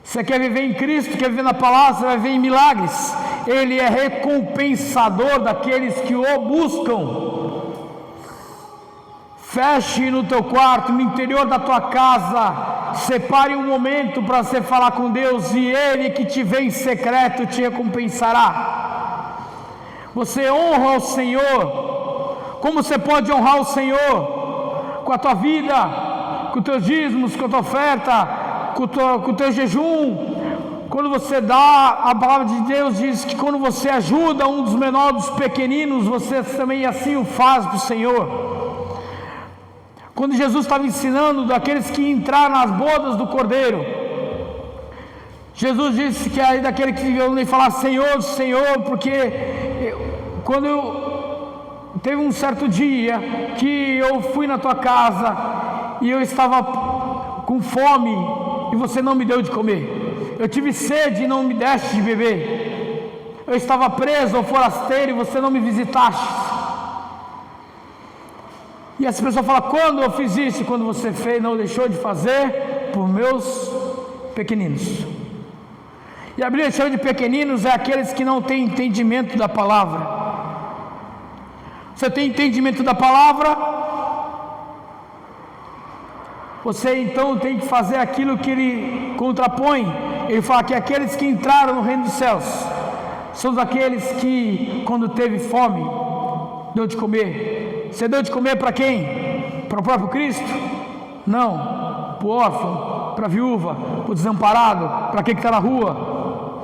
Você quer viver em Cristo, quer viver na palavra, você vai viver em milagres. Ele é recompensador daqueles que o buscam. Feche no teu quarto, no interior da tua casa, separe um momento para você falar com Deus, e Ele que te vê em secreto te recompensará. Você honra o Senhor. Como você pode honrar o Senhor? Com a tua vida, com os teus dízimos, com a tua oferta, com o teu jejum. Quando você dá, a palavra de Deus diz que quando você ajuda um dos menores dos pequeninos, você também assim o faz para o Senhor. Quando Jesus estava ensinando daqueles que entraram nas bodas do Cordeiro, Jesus disse que aí daquele que eu nem falar Senhor, Senhor, porque teve um certo dia que eu fui na tua casa e eu estava com fome e você não me deu de comer. Eu tive sede e não me deste de beber. Eu estava preso ou forasteiro e você não me visitaste. E essa pessoa fala: quando eu fiz isso? Quando você fez, não deixou de fazer por meus pequeninos. E a Bíblia chama de pequeninos é aqueles que não têm entendimento da palavra. Você tem entendimento da palavra? Você então tem que fazer aquilo que ele contrapõe. Ele fala que aqueles que entraram no reino dos céus são aqueles que, quando teve fome, deu de comer. Você deu de comer para quem? Para o próprio Cristo? Não. Para o órfão, para a viúva, para o desamparado, para quem está na rua.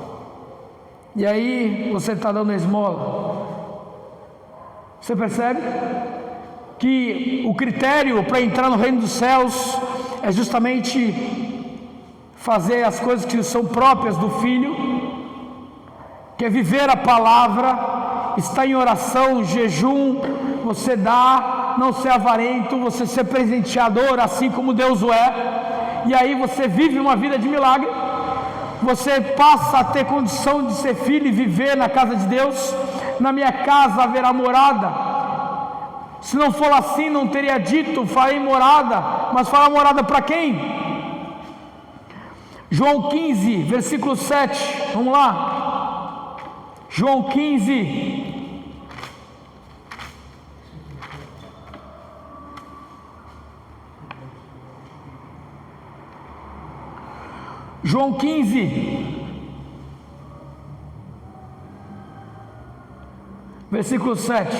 E aí você está dando esmola. Você percebe? Que o critério para entrar no reino dos céus é justamente fazer as coisas que são próprias do Filho, que é viver a palavra, estar em oração, jejum, você dá, não ser avarento, você ser presenteador, assim como Deus o é, e aí você vive uma vida de milagre, você passa a ter condição de ser filho e viver na casa de Deus. Na minha casa haverá morada. Se não for assim, não teria dito, farei morada, mas fará morada para quem? João 15, versículo 7, vamos lá, João 15, João 15, versículo 7.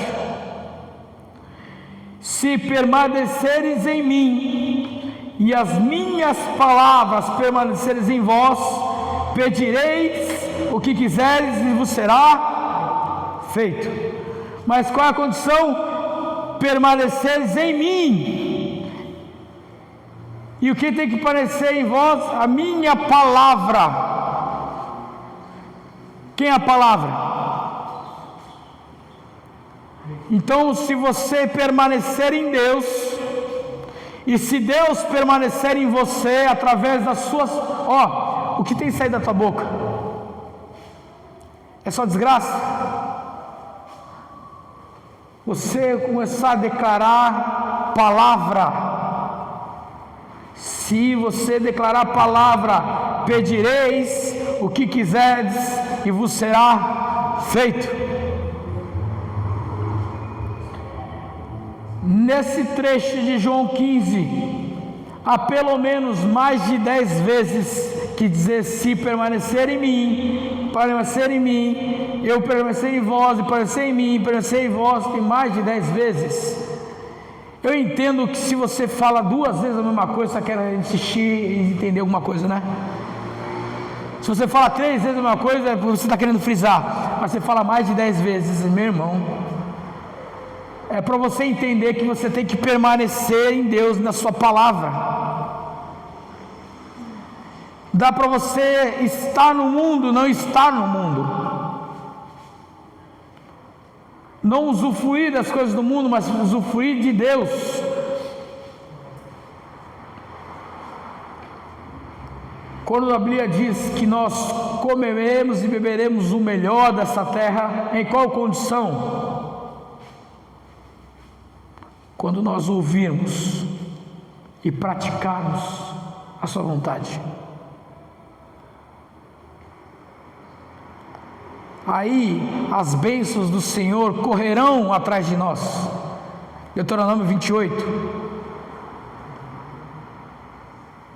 Se permaneceres em mim e as minhas palavras permaneceres em vós, pedireis o que quiseres e vos será feito. Mas qual é a condição? Permaneceres em mim. E o que tem que permanecer em vós? A minha palavra. Quem é a palavra? Então, se você permanecer em Deus, e se Deus permanecer em você através das suas, o que tem saído da tua boca? É só desgraça? Você começar a declarar palavra. Se você declarar a palavra, pedireis o que quiserdes e vos será feito. Nesse trecho de João 15, há pelo menos mais de 10 vezes que dizer: se permanecer em mim, eu permanecer em vós, e permanecer em mim, permanecer em vós, tem mais de 10 vezes. Eu entendo que se você fala 2 vezes a mesma coisa, você quer insistir e entender alguma coisa, né? Se você fala 3 vezes a mesma coisa, você está querendo frisar, mas você fala mais de 10 vezes, meu irmão, é para você entender que você tem que permanecer em Deus, na sua palavra. Dá para você estar no mundo, não estar no mundo. Não usufruir das coisas do mundo, mas usufruir de Deus. Quando a Bíblia diz que nós comeremos e beberemos o melhor dessa terra, em qual condição? Quando nós ouvirmos e praticarmos a sua vontade. Aí as bênçãos do Senhor correrão atrás de nós. Deuteronômio 28.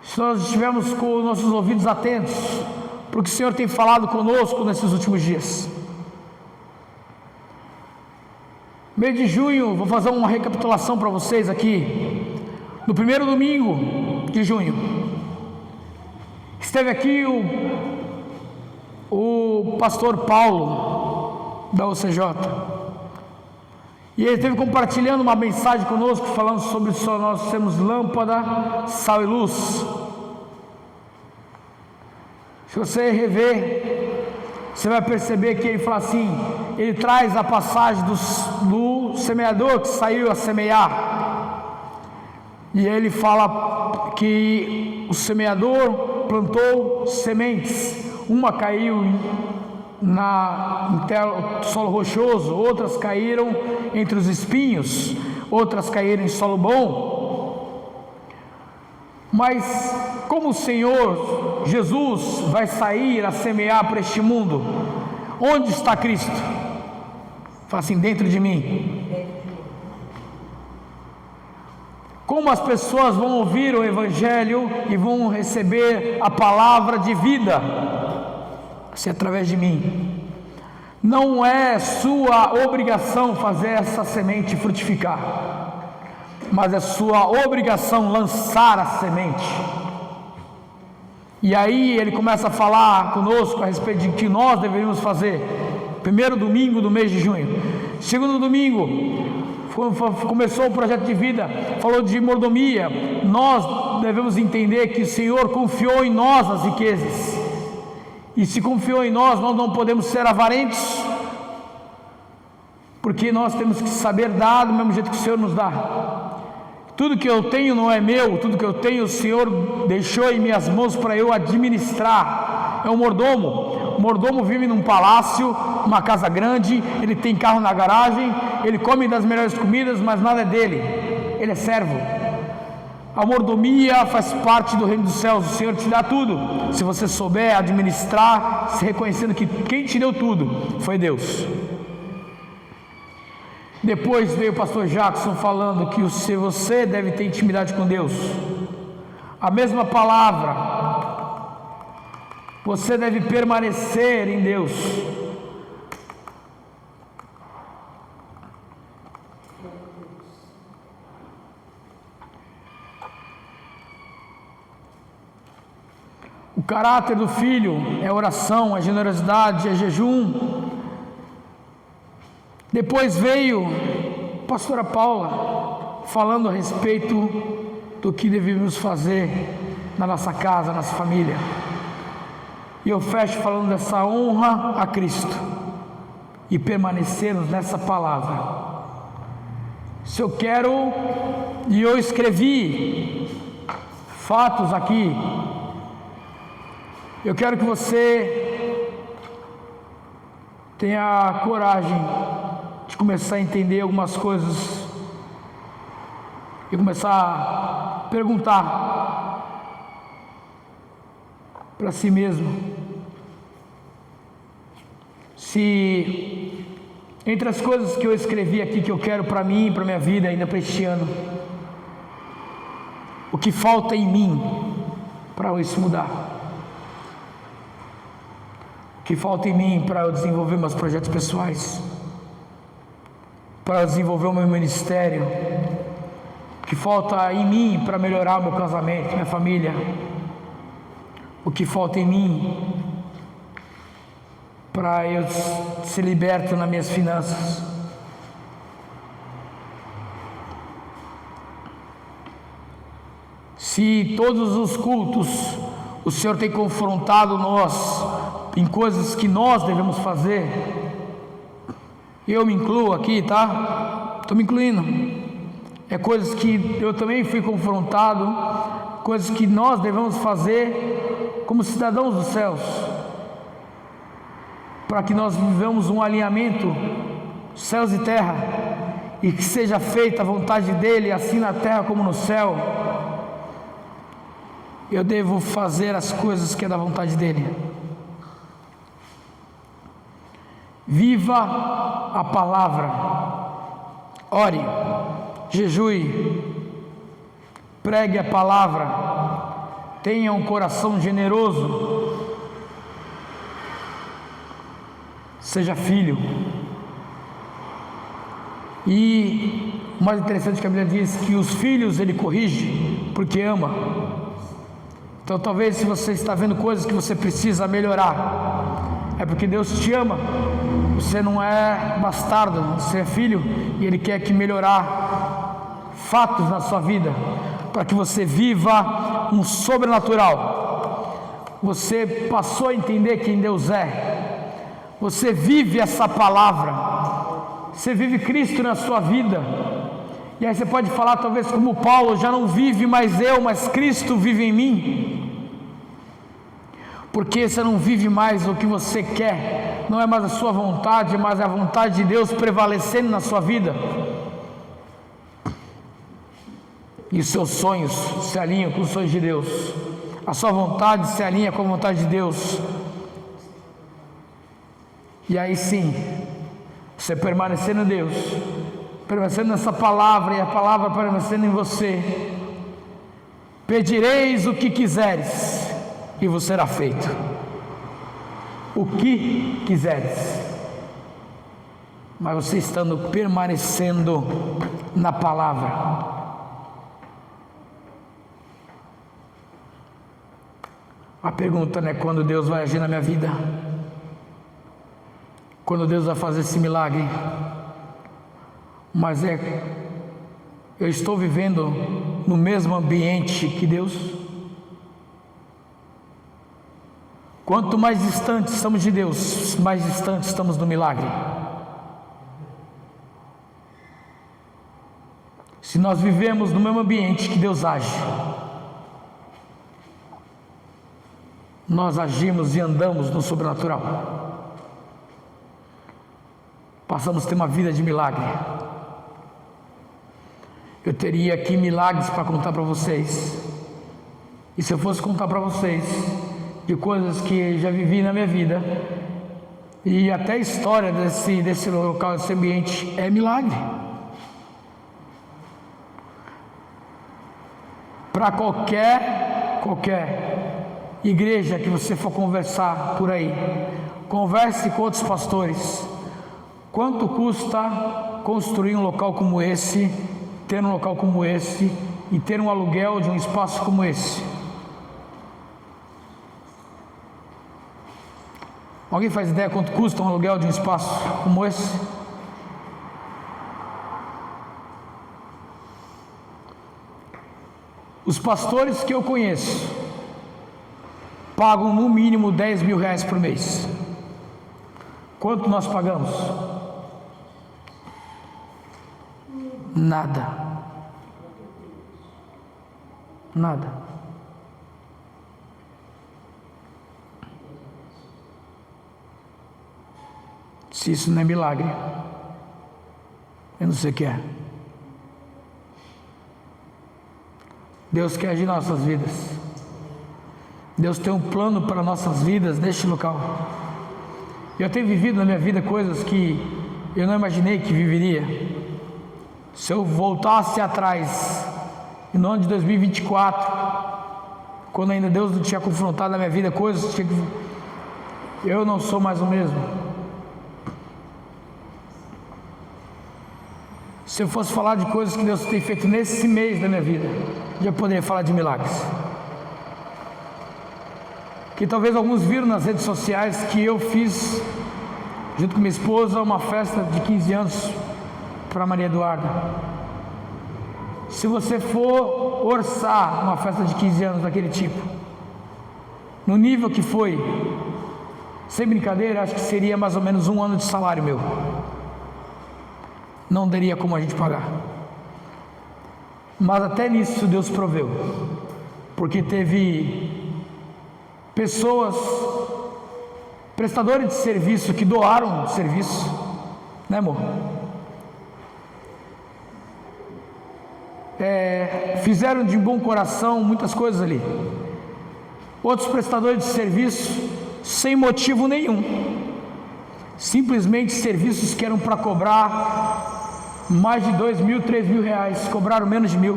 Se nós estivermos com nossos ouvidos atentos para o que o Senhor tem falado conosco nesses últimos dias. Mês de junho, vou fazer uma recapitulação para vocês aqui. No primeiro domingo de junho, esteve aqui o pastor Paulo, da OCJ. E ele esteve compartilhando uma mensagem conosco, falando sobre nós sermos lâmpada, sal e luz. Se você rever, você vai perceber que ele fala assim, ele traz a passagem do semeador que saiu a semear. E ele fala que o semeador plantou sementes, uma caiu em solo rochoso, outras caíram entre os espinhos, outras caíram em solo bom. Mas como o Senhor Jesus vai sair a semear para este mundo, onde está Cristo? Fala assim, dentro de mim. Como as pessoas vão ouvir o Evangelho e vão receber a palavra de vida? Assim, através de mim. Não é sua obrigação fazer essa semente frutificar, mas é sua obrigação lançar a semente. E aí ele começa a falar conosco a respeito de que nós deveríamos fazer. Primeiro domingo do mês de junho. Segundo domingo, começou o projeto de vida, falou de mordomia. Nós devemos entender que o Senhor confiou em nós as riquezas. E se confiou em nós, nós não podemos ser avarentos, porque nós temos que saber dar do mesmo jeito que o Senhor nos dá. Tudo que eu tenho não é meu, tudo que eu tenho o Senhor deixou em minhas mãos para eu administrar. É um mordomo. O mordomo vive num palácio, uma casa grande, ele tem carro na garagem, ele come das melhores comidas, mas nada é dele, ele é servo. A mordomia faz parte do reino dos céus. O Senhor te dá tudo, se você souber administrar, se reconhecendo que quem te deu tudo foi Deus. Depois veio o pastor Jackson falando que se você deve ter intimidade com Deus, a mesma palavra, você deve permanecer em Deus. O caráter do filho é oração, é generosidade, é jejum. Depois veio a pastora Paula falando a respeito do que devemos fazer na nossa casa, na nossa família. E eu fecho falando dessa honra a Cristo e permanecermos nessa palavra. Se eu quero, e eu escrevi fatos aqui, eu quero que você tenha coragem de começar a entender algumas coisas e começar a perguntar para si mesmo se entre as coisas que eu escrevi aqui que eu quero para mim, para minha vida ainda para este ano, o que falta em mim para isso mudar, o que falta em mim para eu desenvolver meus projetos pessoais, para desenvolver o meu ministério, o que falta em mim para melhorar o meu casamento, minha família, o que falta em mim para eu ser liberto nas minhas finanças. Se todos os cultos o Senhor tem confrontado nós em coisas que nós devemos fazer, eu me incluo aqui, tá? Estou me incluindo. É coisas que eu também fui confrontado, coisas que nós devemos fazer como cidadãos dos céus, para que nós vivamos um alinhamento, céus e terra, e que seja feita a vontade dEle, assim na terra como no céu. Eu devo fazer as coisas que é da vontade dEle. Viva a palavra, ore, jejue, pregue a palavra, tenha um coração generoso, seja filho. E o mais interessante é que a Bíblia diz que os filhos Ele corrige porque ama. Então talvez, se você está vendo coisas que você precisa melhorar, é porque Deus te ama. Você não é bastardo, você é filho, e Ele quer que melhorar fatos na sua vida, para que você viva um sobrenatural. Você passou a entender quem Deus é, você vive essa palavra, você vive Cristo na sua vida. E aí você pode falar, talvez como Paulo, já não vive mais eu, mas Cristo vive em mim. Porque você não vive mais o que você quer, não é mais a sua vontade, mas é a vontade de Deus prevalecendo na sua vida. E os seus sonhos se alinham com os sonhos de Deus, a sua vontade se alinha com a vontade de Deus. E aí sim, você permanecendo em Deus, permanecendo nessa palavra, e a palavra permanecendo em você, pedireis o que quiseres e vos será feito. O que quiseres, mas você estando permanecendo na palavra. A pergunta não é quando Deus vai agir na minha vida, quando Deus vai fazer esse milagre, mas é: eu estou vivendo no mesmo ambiente que Deus? Quanto mais distantes estamos de Deus, mais distantes estamos do milagre. Se nós vivemos no mesmo ambiente que Deus age, nós agimos e andamos no sobrenatural, passamos a ter uma vida de milagre. Eu teria aqui milagres para contar para vocês, e se eu fosse contar para vocês de coisas que já vivi na minha vida, e até a história desse local, desse ambiente, é milagre. Para qualquer igreja que você for conversar por aí, converse com outros pastores. Quanto custa construir um local como esse, ter um local como esse e ter um aluguel de um espaço como esse? Alguém faz ideia quanto custa um aluguel de um espaço como esse? Os pastores que eu conheço pagam no mínimo 10 mil reais por mês. Quanto nós pagamos? Nada. Nada. Se isso não é milagre, eu não sei o que é. Deus quer agir em nossas vidas. Deus tem um plano para nossas vidas neste local. Eu tenho vivido na minha vida coisas que eu não imaginei que viveria. Se eu voltasse atrás, no ano de 2024, quando ainda Deus não tinha confrontado na minha vida coisas, eu não sou mais o mesmo. Se eu fosse falar de coisas que Deus tem feito nesse mês da minha vida, já poderia falar de milagres. Que talvez alguns viram nas redes sociais que eu fiz, junto com minha esposa, uma festa de 15 anos para Maria Eduarda. Se você for orçar uma festa de 15 anos daquele tipo, no nível que foi, sem brincadeira, acho que seria mais ou menos 1 ano de salário meu. Não daria como a gente pagar. Mas até nisso Deus proveu, porque teve pessoas, prestadores de serviço, que doaram serviço, né, amor? Fizeram de bom coração muitas coisas ali. Outros prestadores de serviço sem motivo nenhum, simplesmente serviços que eram para cobrar mais de 2 mil, 3 mil reais, cobraram menos de 1.000.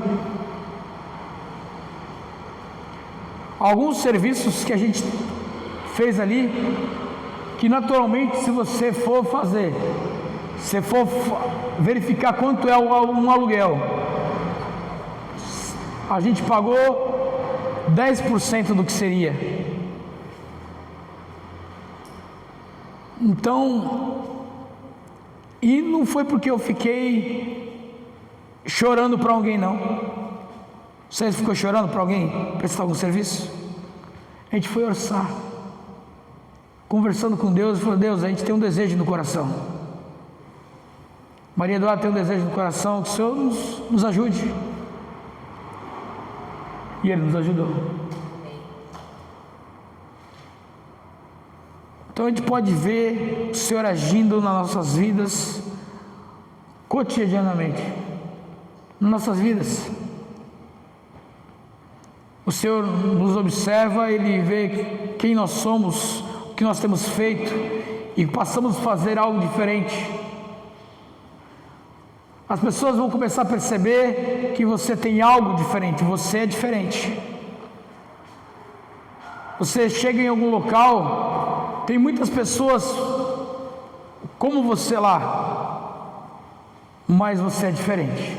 Alguns serviços que a gente fez ali, que naturalmente, se você for fazer, se for verificar quanto é um aluguel, a gente pagou 10% do que seria. Então, e não foi porque eu fiquei chorando para alguém, não. Você ficou chorando para alguém prestar algum serviço? A gente foi orçar, conversando com Deus, e falou: Deus, a gente tem um desejo no coração. Maria Eduarda tem um desejo no coração, que o Senhor nos ajude. E Ele nos ajudou. Então a gente pode ver o Senhor agindo nas nossas vidas, cotidianamente, nas nossas vidas. O Senhor nos observa, Ele vê quem nós somos, o que nós temos feito, e passamos a fazer algo diferente. As pessoas vão começar a perceber que você tem algo diferente, você é diferente. Você chega em algum local, tem muitas pessoas como você lá, mas você é diferente.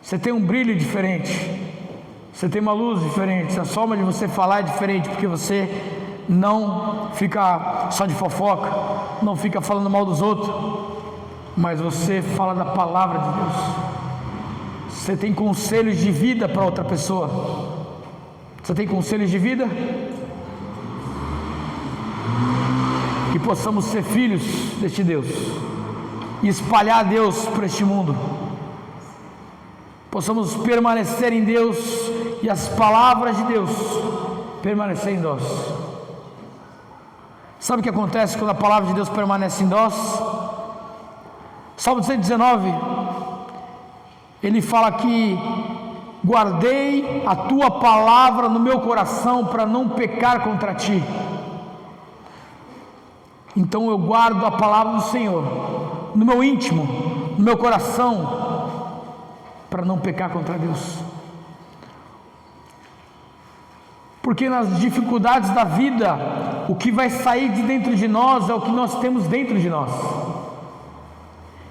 Você tem um brilho diferente, você tem uma luz diferente, a forma de você falar é diferente, porque você não fica só de fofoca, não fica falando mal dos outros, mas você fala da palavra de Deus. Você tem conselhos de vida para outra pessoa. Você tem conselhos de vida? Que possamos ser filhos deste Deus e espalhar Deus por este mundo. Possamos permanecer em Deus e as palavras de Deus permanecer em nós. Sabe o que acontece quando a palavra de Deus permanece em nós? Salmo 119, ele fala que guardei a tua palavra no meu coração para não pecar contra ti. Então eu guardo a palavra do Senhor no meu íntimo, no meu coração, para não pecar contra Deus. Porque nas dificuldades da vida, o que vai sair de dentro de nós é o que nós temos dentro de nós.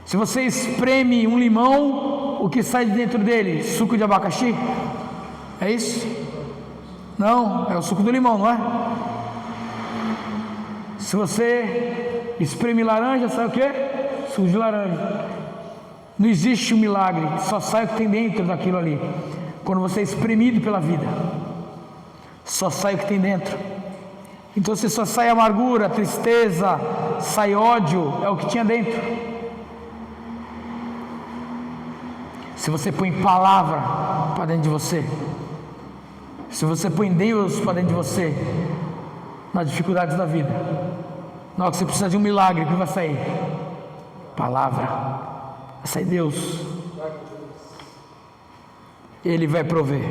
Se você espreme um limão, o que sai de dentro dele? Suco de abacaxi? É isso? Não, é o suco do limão, não é? Se você espreme laranja, sai o quê? Suco de laranja. Não existe um milagre, só sai o que tem dentro daquilo ali. Quando você é espremido pela vida, só sai o que tem dentro. Então se só sai amargura, tristeza, sai ódio, é o que tinha dentro. Se você põe palavra para dentro de você, se você põe Deus para dentro de você, nas dificuldades da vida, na hora que você precisa de um milagre, o que vai sair? Palavra. Vai sair Deus. Ele vai prover.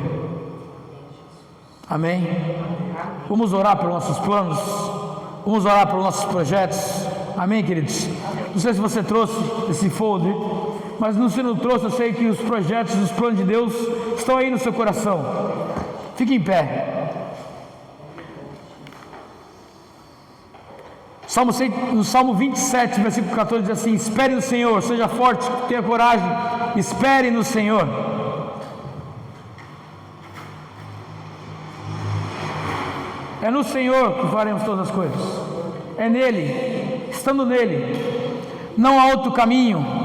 Amém? Vamos orar pelos nossos planos, vamos orar pelos nossos projetos. Amém, queridos? Não sei se você trouxe esse folder, mas se não trouxe, eu sei que os projetos, os planos de Deus estão aí no seu coração. Fique em pé. No Salmo 27, versículo 14 diz assim: espere no Senhor, seja forte, tenha coragem, espere no Senhor. É no Senhor que faremos todas as coisas. É nele, estando nele. Não há outro caminho.